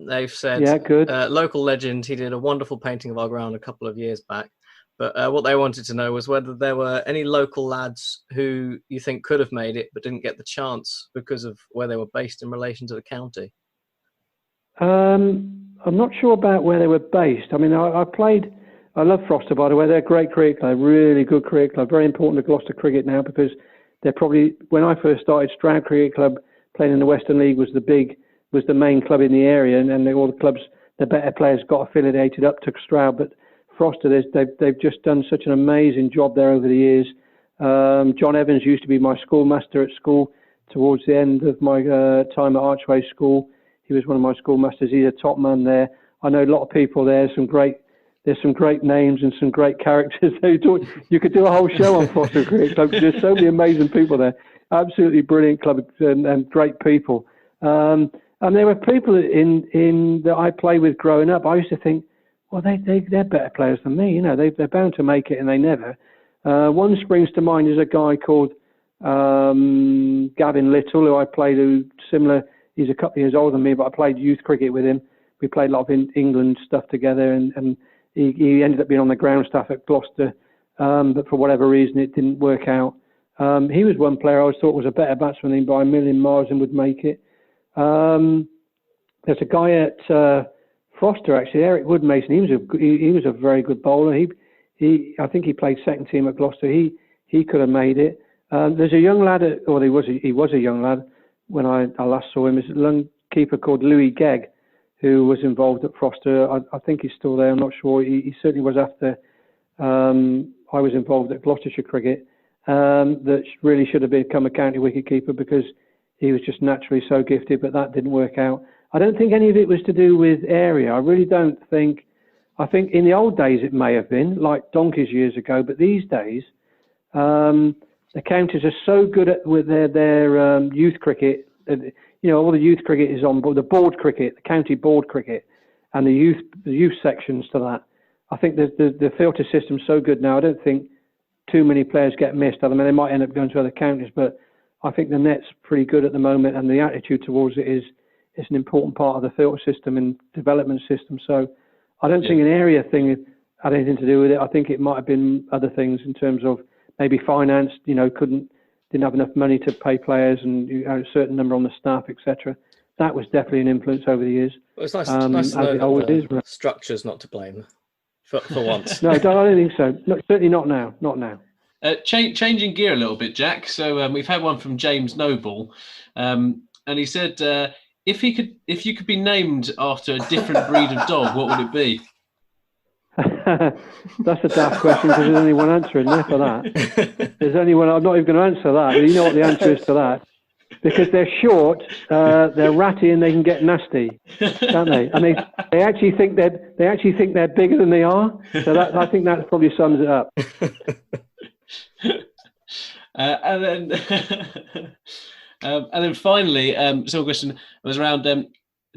C: They've said,
A: good.
C: Local legend, he did a wonderful painting of our ground a couple of years back. But what they wanted to know was whether there were any local lads who you think could have made it but didn't get the chance because of where they were based in relation to the county.
A: I'm not sure about where they were based. I mean, I love Froster, by the way. They're a great cricket club, really good cricket club, very important to Gloucester cricket now, because they're probably, when I first started, Stroud Cricket Club playing in the Western League was the main club in the area, and all the clubs, the better players got affiliated up to Stroud. But Froster, they've just done such an amazing job there over the years. John Evans used to be my schoolmaster at school towards the end of my time at Archway School. He was one of my schoolmasters. He's a top man there. I know a lot of people there. There's some great names and some great characters. You could do a whole show on Froster Cricket Club. There's so many amazing people there. Absolutely brilliant club and great people. And there were people in that I played with growing up. I used to think, well, they're better players than me. You know, they're bound to make it, and they never. One springs to mind is a guy called Gavin Little, who I played similar. He's a couple of years older than me, but I played youth cricket with him. We played a lot of England stuff together, and he ended up being on the ground staff at Gloucester, but for whatever reason it didn't work out. He was one player I always thought was a better batsman than by a million miles and would make it. There's a guy at Foster, actually, Eric Woodmason. He was a very good bowler. I think he played second team at Gloucester. He could have made it. There's a young lad, he was a young lad when I last saw him. Is a young keeper called Louis Gegg, who was involved at Foster. I think he's still there. I'm not sure. He certainly was after I was involved at Gloucestershire cricket. That really should have become a county wicketkeeper because he was just naturally so gifted, but that didn't work out. I don't think any of it was to do with area. I really don't think. I think in the old days it may have been, like donkeys years ago, but these days the counties are so good with their youth cricket. You know, all the youth cricket is on board, the board cricket, the county board cricket, and the youth sections to that. I think the filter system's so good now. I don't think too many players get missed. I mean, they might end up going to other counties, but I think the net's pretty good at the moment, and the attitude towards it is an important part of the filter system and development system. So I don't think an area thing had anything to do with it. I think it might have been other things in terms of maybe finance. You know, didn't have enough money to pay players and a certain number on the staff, etc. That was definitely an influence over the years.
C: Well, it's nice to know that the structure's not to blame for once.
A: No, I don't think so. Certainly not now. Not now.
D: Changing gear a little bit, Jack. So we've had one from James Noble, and he said, if you could be named after a different breed of dog, what would it be?
A: That's a daft question because there's only one answer in there for that. There's only one. I'm not even going to answer that. You know what the answer is to that? Because they're short, they're ratty, and they can get nasty, can't they? And they actually think they're bigger than they are. So I think that probably sums it up.
D: And then finally, so a question was around.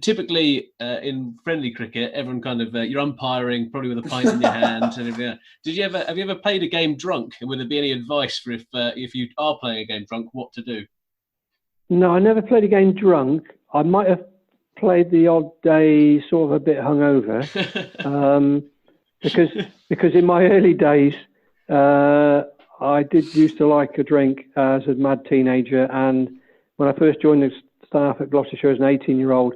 D: Typically, in friendly cricket, everyone kind of you're umpiring, probably with a pint in your hand. And everything. Have you ever played a game drunk? And would there be any advice for if you are playing a game drunk, what to do?
A: No, I never played a game drunk. I might have played the odd day, sort of a bit hungover, because in my early days, I used to like a drink as a mad teenager, and when I first joined the staff at Gloucestershire as an 18-year-old,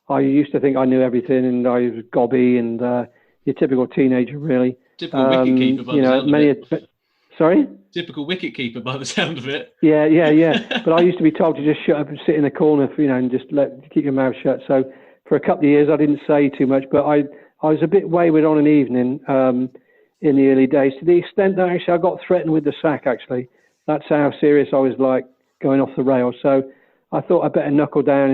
A: I used to think I knew everything, and I was gobby and your typical teenager, really.
D: Typical wicketkeeper by the sound of it.
A: Sorry?
D: Typical wicketkeeper by the sound of it.
A: Yeah. But I used to be told to just shut up and sit in the corner, and just keep your mouth shut. So for a couple of years, I didn't say too much, but I was a bit wayward on an evening in the early days, to the extent that actually I got threatened with the sack, actually. That's how serious I was, like, going off the rails. So I thought I'd better knuckle down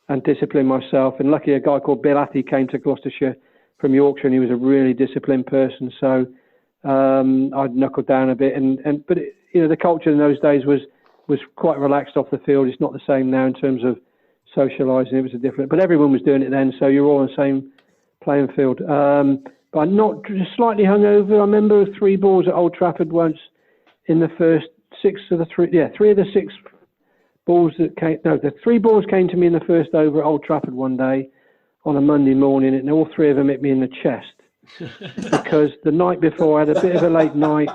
A: and discipline myself. And luckily, a guy called Bill Athy came to Gloucestershire from Yorkshire, and he was a really disciplined person. So I'd knuckled down a bit. But the culture in those days was quite relaxed off the field. It's not the same now in terms of socialising. It was a different, but everyone was doing it then, so you're all on the same playing field. But I'm not just slightly hungover. I remember 3 balls at Old Trafford once in the first 3 of the 6 balls that came. No, the 3 balls came to me in the first over at Old Trafford one day on a Monday morning, and all 3 of them hit me in the chest. Because the night before I had a bit of a late night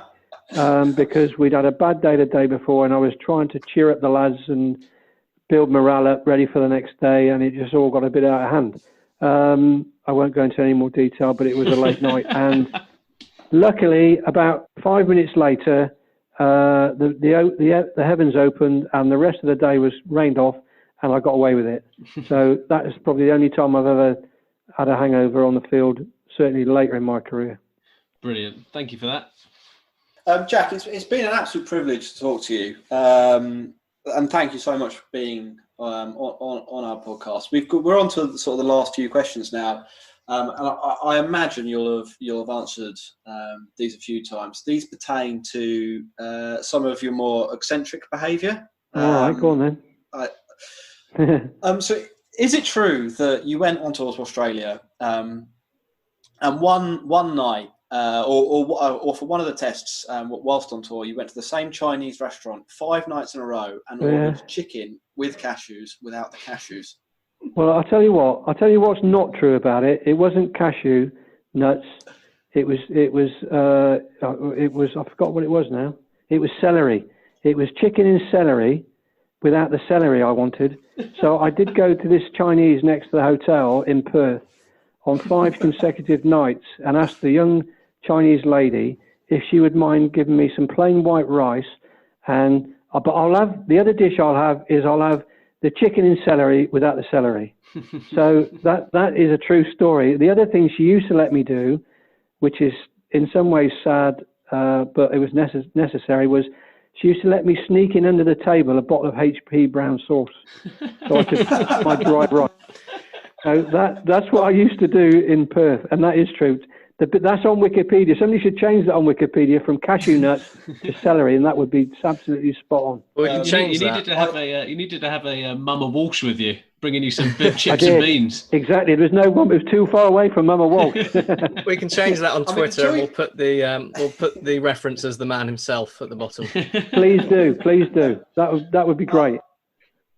A: because we'd had a bad day the day before, and I was trying to cheer up the lads and build morale up, ready for the next day, and it just all got a bit out of hand. I won't go into any more detail, but it was a late night, and luckily, about 5 minutes later, the heavens opened, and the rest of the day was rained off, and I got away with it. So that is probably the only time I've ever had a hangover on the field, certainly later in my career.
D: Brilliant. Thank you for that.
B: Jack, it's been an absolute privilege to talk to you. And thank you so much for being on our podcast. We're on to sort of the last few questions now. And I imagine you'll have answered these a few times. These pertain to some of your more eccentric behaviour.
A: All right, go on then.
B: So is it true that you went on tour to Australia And one night, or for one of the tests, whilst on tour, you went to the same Chinese restaurant 5 nights in a row and ordered chicken with cashews without the cashews.
A: Well, I'll tell you what's not true about it. It wasn't cashew nuts. It was I forgot what it was now. It was celery. It was chicken and celery without the celery I wanted. So I did go to this Chinese next to the hotel in Perth on 5 consecutive nights and asked the young Chinese lady if she would mind giving me some plain white rice. But I'll have the other dish I'll have the chicken and celery without the celery. So that is a true story. The other thing she used to let me do, which is in some ways sad, but it was necessary, was she used to let me sneak in under the table a bottle of HP brown sauce so I could eat my dry rice. So that's what I used to do in Perth, and that is true. That's on Wikipedia. Somebody should change that on Wikipedia from cashew nuts to celery, and that would be absolutely spot on.
C: Well, you
D: needed to have a Mama Walsh with you, bringing you some chips and beans.
A: Exactly. There was no one. It was too far away from Mama Walsh.
C: We can change that on Twitter, and we'll put the reference as the man himself at the bottom.
A: Please do. That would be great.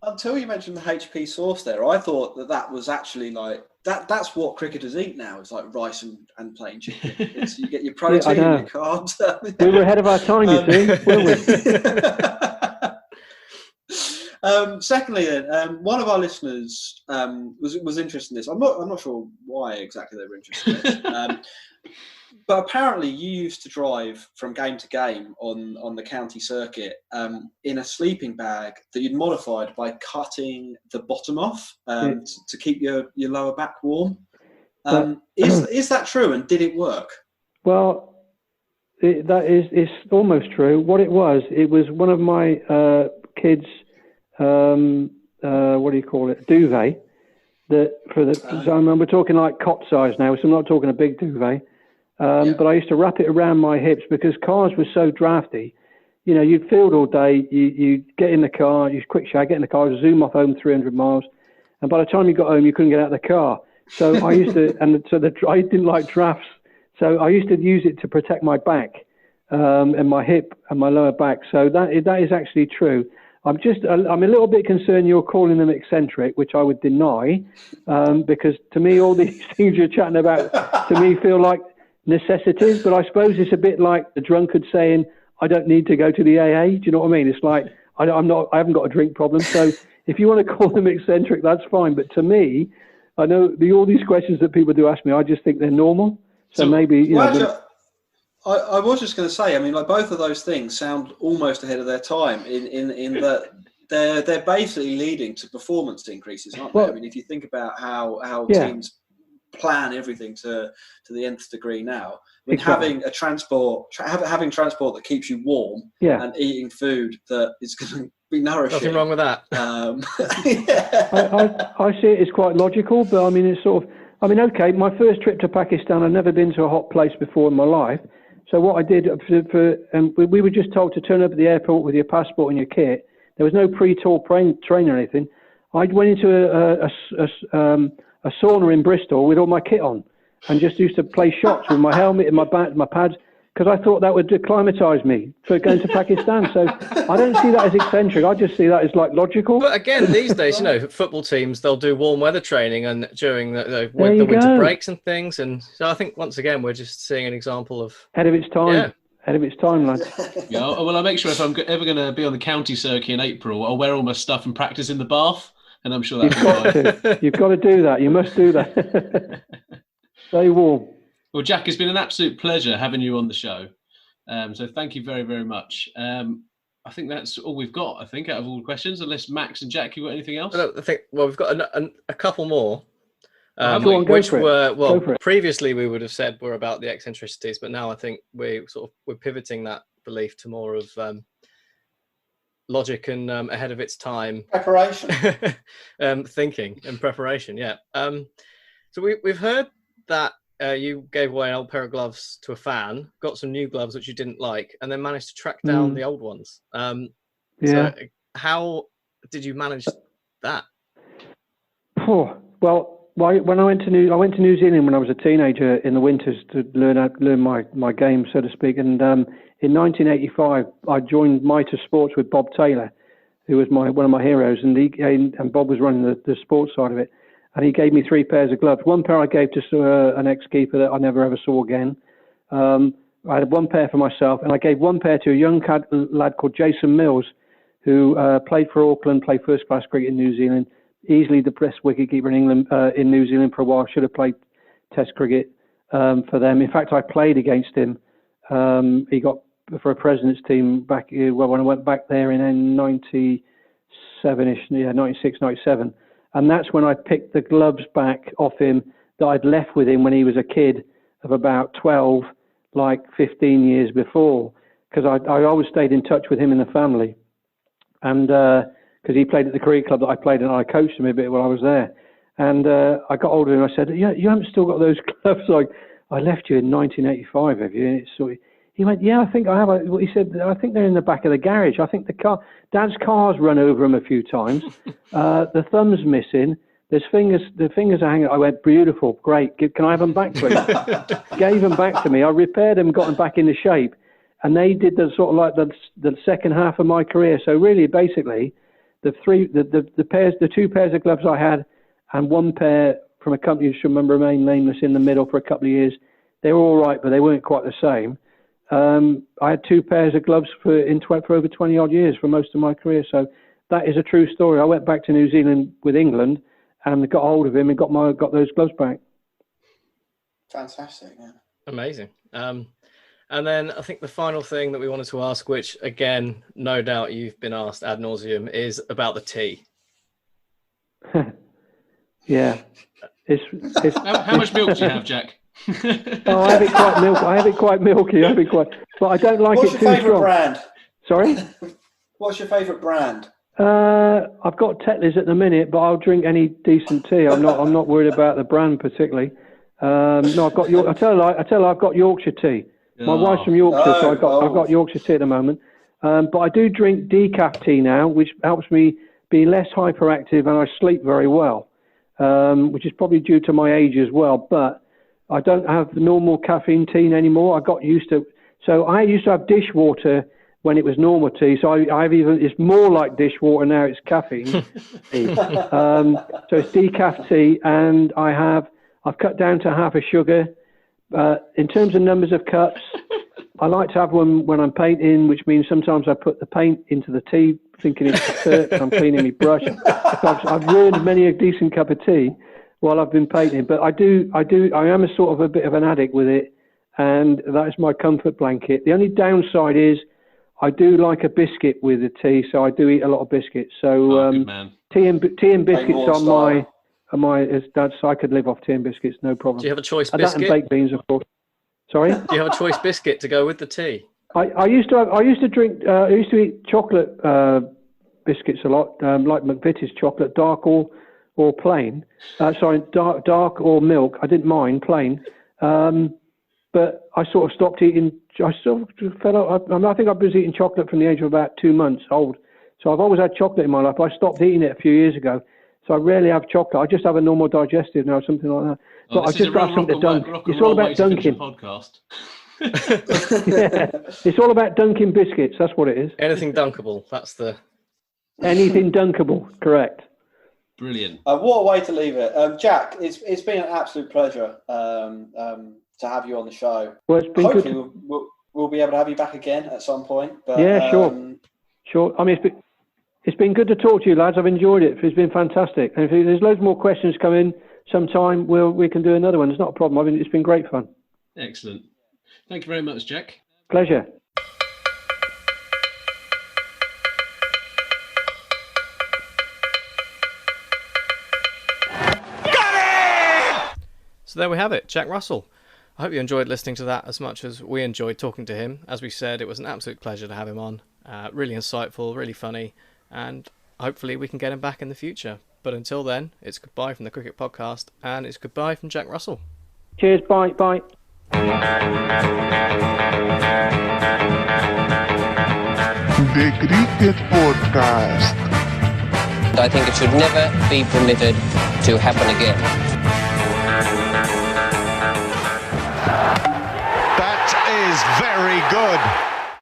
B: Until you mentioned the HP sauce there, I thought that was actually like that's what cricketers eat now. It's like rice and plain chicken. You get your protein and your carbs.
A: We were ahead of our time, you see, weren't
B: we? Secondly, then, one of our listeners was interested in this. I'm not sure why exactly they were interested in this. But apparently you used to drive from game to game on the county circuit in a sleeping bag that you'd modified by cutting the bottom off to keep your lower back warm. Is that true, and did it work?
A: Well, it's almost true. What it was one of my kids' what do you call it, duvet. So we're talking like cot size now, so I'm not talking a big duvet. But I used to wrap it around my hips because cars were so drafty. You know, you'd field all day, you get in the car, you quick shower, get in the car, zoom off home 300 miles. And by the time you got home, you couldn't get out of the car. So I used to, I didn't like drafts. So I used to use it to protect my back and my hip and my lower back. So that is actually true. I'm a little bit concerned you're calling them eccentric, which I would deny, because to me, all these things you're chatting about, to me, feel like necessities. But I suppose it's a bit like the drunkard saying, I don't need to go to the AA. Do you know what I mean? It's like, I haven't got a drink problem. So if you want to call them eccentric, that's fine. But to me, I know all these questions that people do ask me, I just think they're normal. So maybe,
B: I was just going to say, I mean, like both of those things sound almost ahead of their time in that they're basically leading to performance increases, aren't they? I mean, if you think about how teams plan everything to the nth degree now, I mean, having transport that keeps you warm and eating food that is going to be nourishing.
C: Nothing wrong with that.
A: I see it as quite logical, but I mean, it's sort of, I mean, okay, my first trip to Pakistan, I'd never been to a hot place before in my life. So what I did, we were just told to turn up at the airport with your passport and your kit. There was no pre-tour train or anything. I went into a sauna in Bristol with all my kit on and just used to play shots with my helmet and my pads, because I thought that would acclimatise me for going to Pakistan. So I don't see that as eccentric. I just see that as like logical.
C: But again, these days, football teams, they'll do warm weather training and during the winter breaks and things. And so I think once again, we're just seeing an example of
A: ahead of its time. Yeah. Ahead of its time, lads.
D: Yeah, well, I'll make sure if I'm ever going to be on the county circuit in April, I'll wear all my stuff and practice in the bath. And I'm sure that's
A: You've got to do that. You must do that. Stay warm.
D: Well, Jack, it's been an absolute pleasure having you on the show. So thank you very, very much. I think that's all we've got, out of all the questions, unless Max and Jack, you got anything else?
C: We've got a couple more,
A: which
C: were, previously we would have said were about the eccentricities, but now I think we're pivoting that belief to more of logic and ahead of its time.
B: Preparation.
C: Thinking and preparation, yeah. So we've heard that you gave away an old pair of gloves to a fan, got some new gloves which you didn't like, and then managed to track down the old ones. So how did you manage that?
A: Well, when I went to New Zealand when I was a teenager in the winters to learn my game, so to speak. And in 1985, I joined Mitre Sports with Bob Taylor, who was one of my heroes, and Bob was running the sports side of it. And he gave me 3 pairs of gloves. One pair I gave to an ex-keeper that I never ever saw again. I had 1 pair for myself, and I gave 1 pair to a young lad called Jason Mills, who played for Auckland, played first-class cricket in New Zealand, easily the best wicketkeeper in England, in New Zealand for a while. Should have played Test cricket for them. In fact, I played against him. He got for a President's team back when I went back there in 97-ish, 96, 97. And that's when I picked the gloves back off him that I'd left with him when he was a kid of about 12, like 15 years before. Because I always stayed in touch with him in the family. And because he played at the cricket club that I played, and I coached him a bit while I was there. And I got hold of him and I said, "Yeah, you haven't still got those gloves? Like, I left you in 1985, have you?" And it's sort of, he went, "Yeah, I think I have." He said, "I think they're in the back of the garage. I think Dad's car's run over them a few times. The thumb's missing. The fingers are hanging." I went, "Beautiful, great. Can I have them back, please?" Gave them back to me. I repaired them, got them back into shape. And they did the sort of like the second half of my career. So really, basically, the 2 pairs of gloves I had, and 1 pair from a company who should remain nameless in the middle for a couple of years, they were all right, but they weren't quite the same. I had 2 pairs of gloves for over 20 odd years for most of my career. So that is a true story. I went back to New Zealand with England and got hold of him and got those gloves back.
B: Fantastic, yeah.
C: Amazing. And then I think the final thing that we wanted to ask, which again, no doubt you've been asked ad nauseum, is about the tea.
A: Yeah.
D: How much milk do you have, Jack?
A: I have it quite milky. But I don't like it too strong.
B: What's your favourite brand?
A: Sorry?
B: What's your favourite brand?
A: I've got Tetley's at the minute, but I'll drink any decent tea. I'm not worried about the brand particularly. No, I've got I tell her I've got Yorkshire tea. My wife's from Yorkshire, so I've got Yorkshire tea at the moment. But I do drink decaf tea now, which helps me be less hyperactive, and I sleep very well, which is probably due to my age as well. But I don't have the normal caffeine tea anymore. I got used to. So I used to have dishwater when it was normal tea. So it's more like dishwater now. It's caffeine tea. So it's decaf tea, and I've cut down to half a sugar. In terms of numbers of cups, I like to have one when I'm painting, which means sometimes I put the paint into the tea, thinking it's dirt, I'm cleaning my brush. I've ruined many a decent cup of tea while I've been painting, but I am a sort of a bit of an addict with it, and that is my comfort blanket. The only downside is I do like a biscuit with the tea, so I do eat a lot of biscuits. So
D: good man.
A: tea and biscuits on I could live off tea and biscuits, no problem.
C: Do you have a choice
A: and
C: biscuit?
A: That and baked beans, of course. Sorry?
C: Do you have a choice biscuit to go with the tea?
A: I used to eat chocolate biscuits a lot, like McVitie's chocolate, dark or plain. Dark or milk. I didn't mind plain, but I sort of stopped eating. I sort of fell out. I think I was eating chocolate from the age of about 2 months old. So I've always had chocolate in my life. I stopped eating it a few years ago. So I rarely have chocolate. I just have a normal digestive now, something like that. But I just got something to dunk. It's all about dunking. Yeah, it's all about dunking biscuits. That's what it is.
C: Anything dunkable. That's the.
A: Anything dunkable. Correct.
D: Brilliant.
B: What a way to leave it, Jack. It's been an absolute pleasure to have you on the show.
A: Well, it's been
B: Hopefully
A: good.
B: We'll be able to have you back again at some point. But,
A: yeah, sure. I mean, it's been good to talk to you, lads. I've enjoyed it. It's been fantastic. And if there's loads more questions coming sometime, we can do another one. It's not a problem. I mean, it's been great fun.
D: Excellent. Thank you very much, Jack.
A: Pleasure.
C: So there we have it, Jack Russell. I hope you enjoyed listening to that as much as we enjoyed talking to him. As we said, it was an absolute pleasure to have him on. Really insightful, really funny, and hopefully we can get him back in the future. But until then, it's goodbye from the Cricket Podcast, and it's goodbye from Jack Russell.
A: Cheers, bye.
H: The Cricket Podcast.
I: I think it should never be permitted to happen again.
H: very good.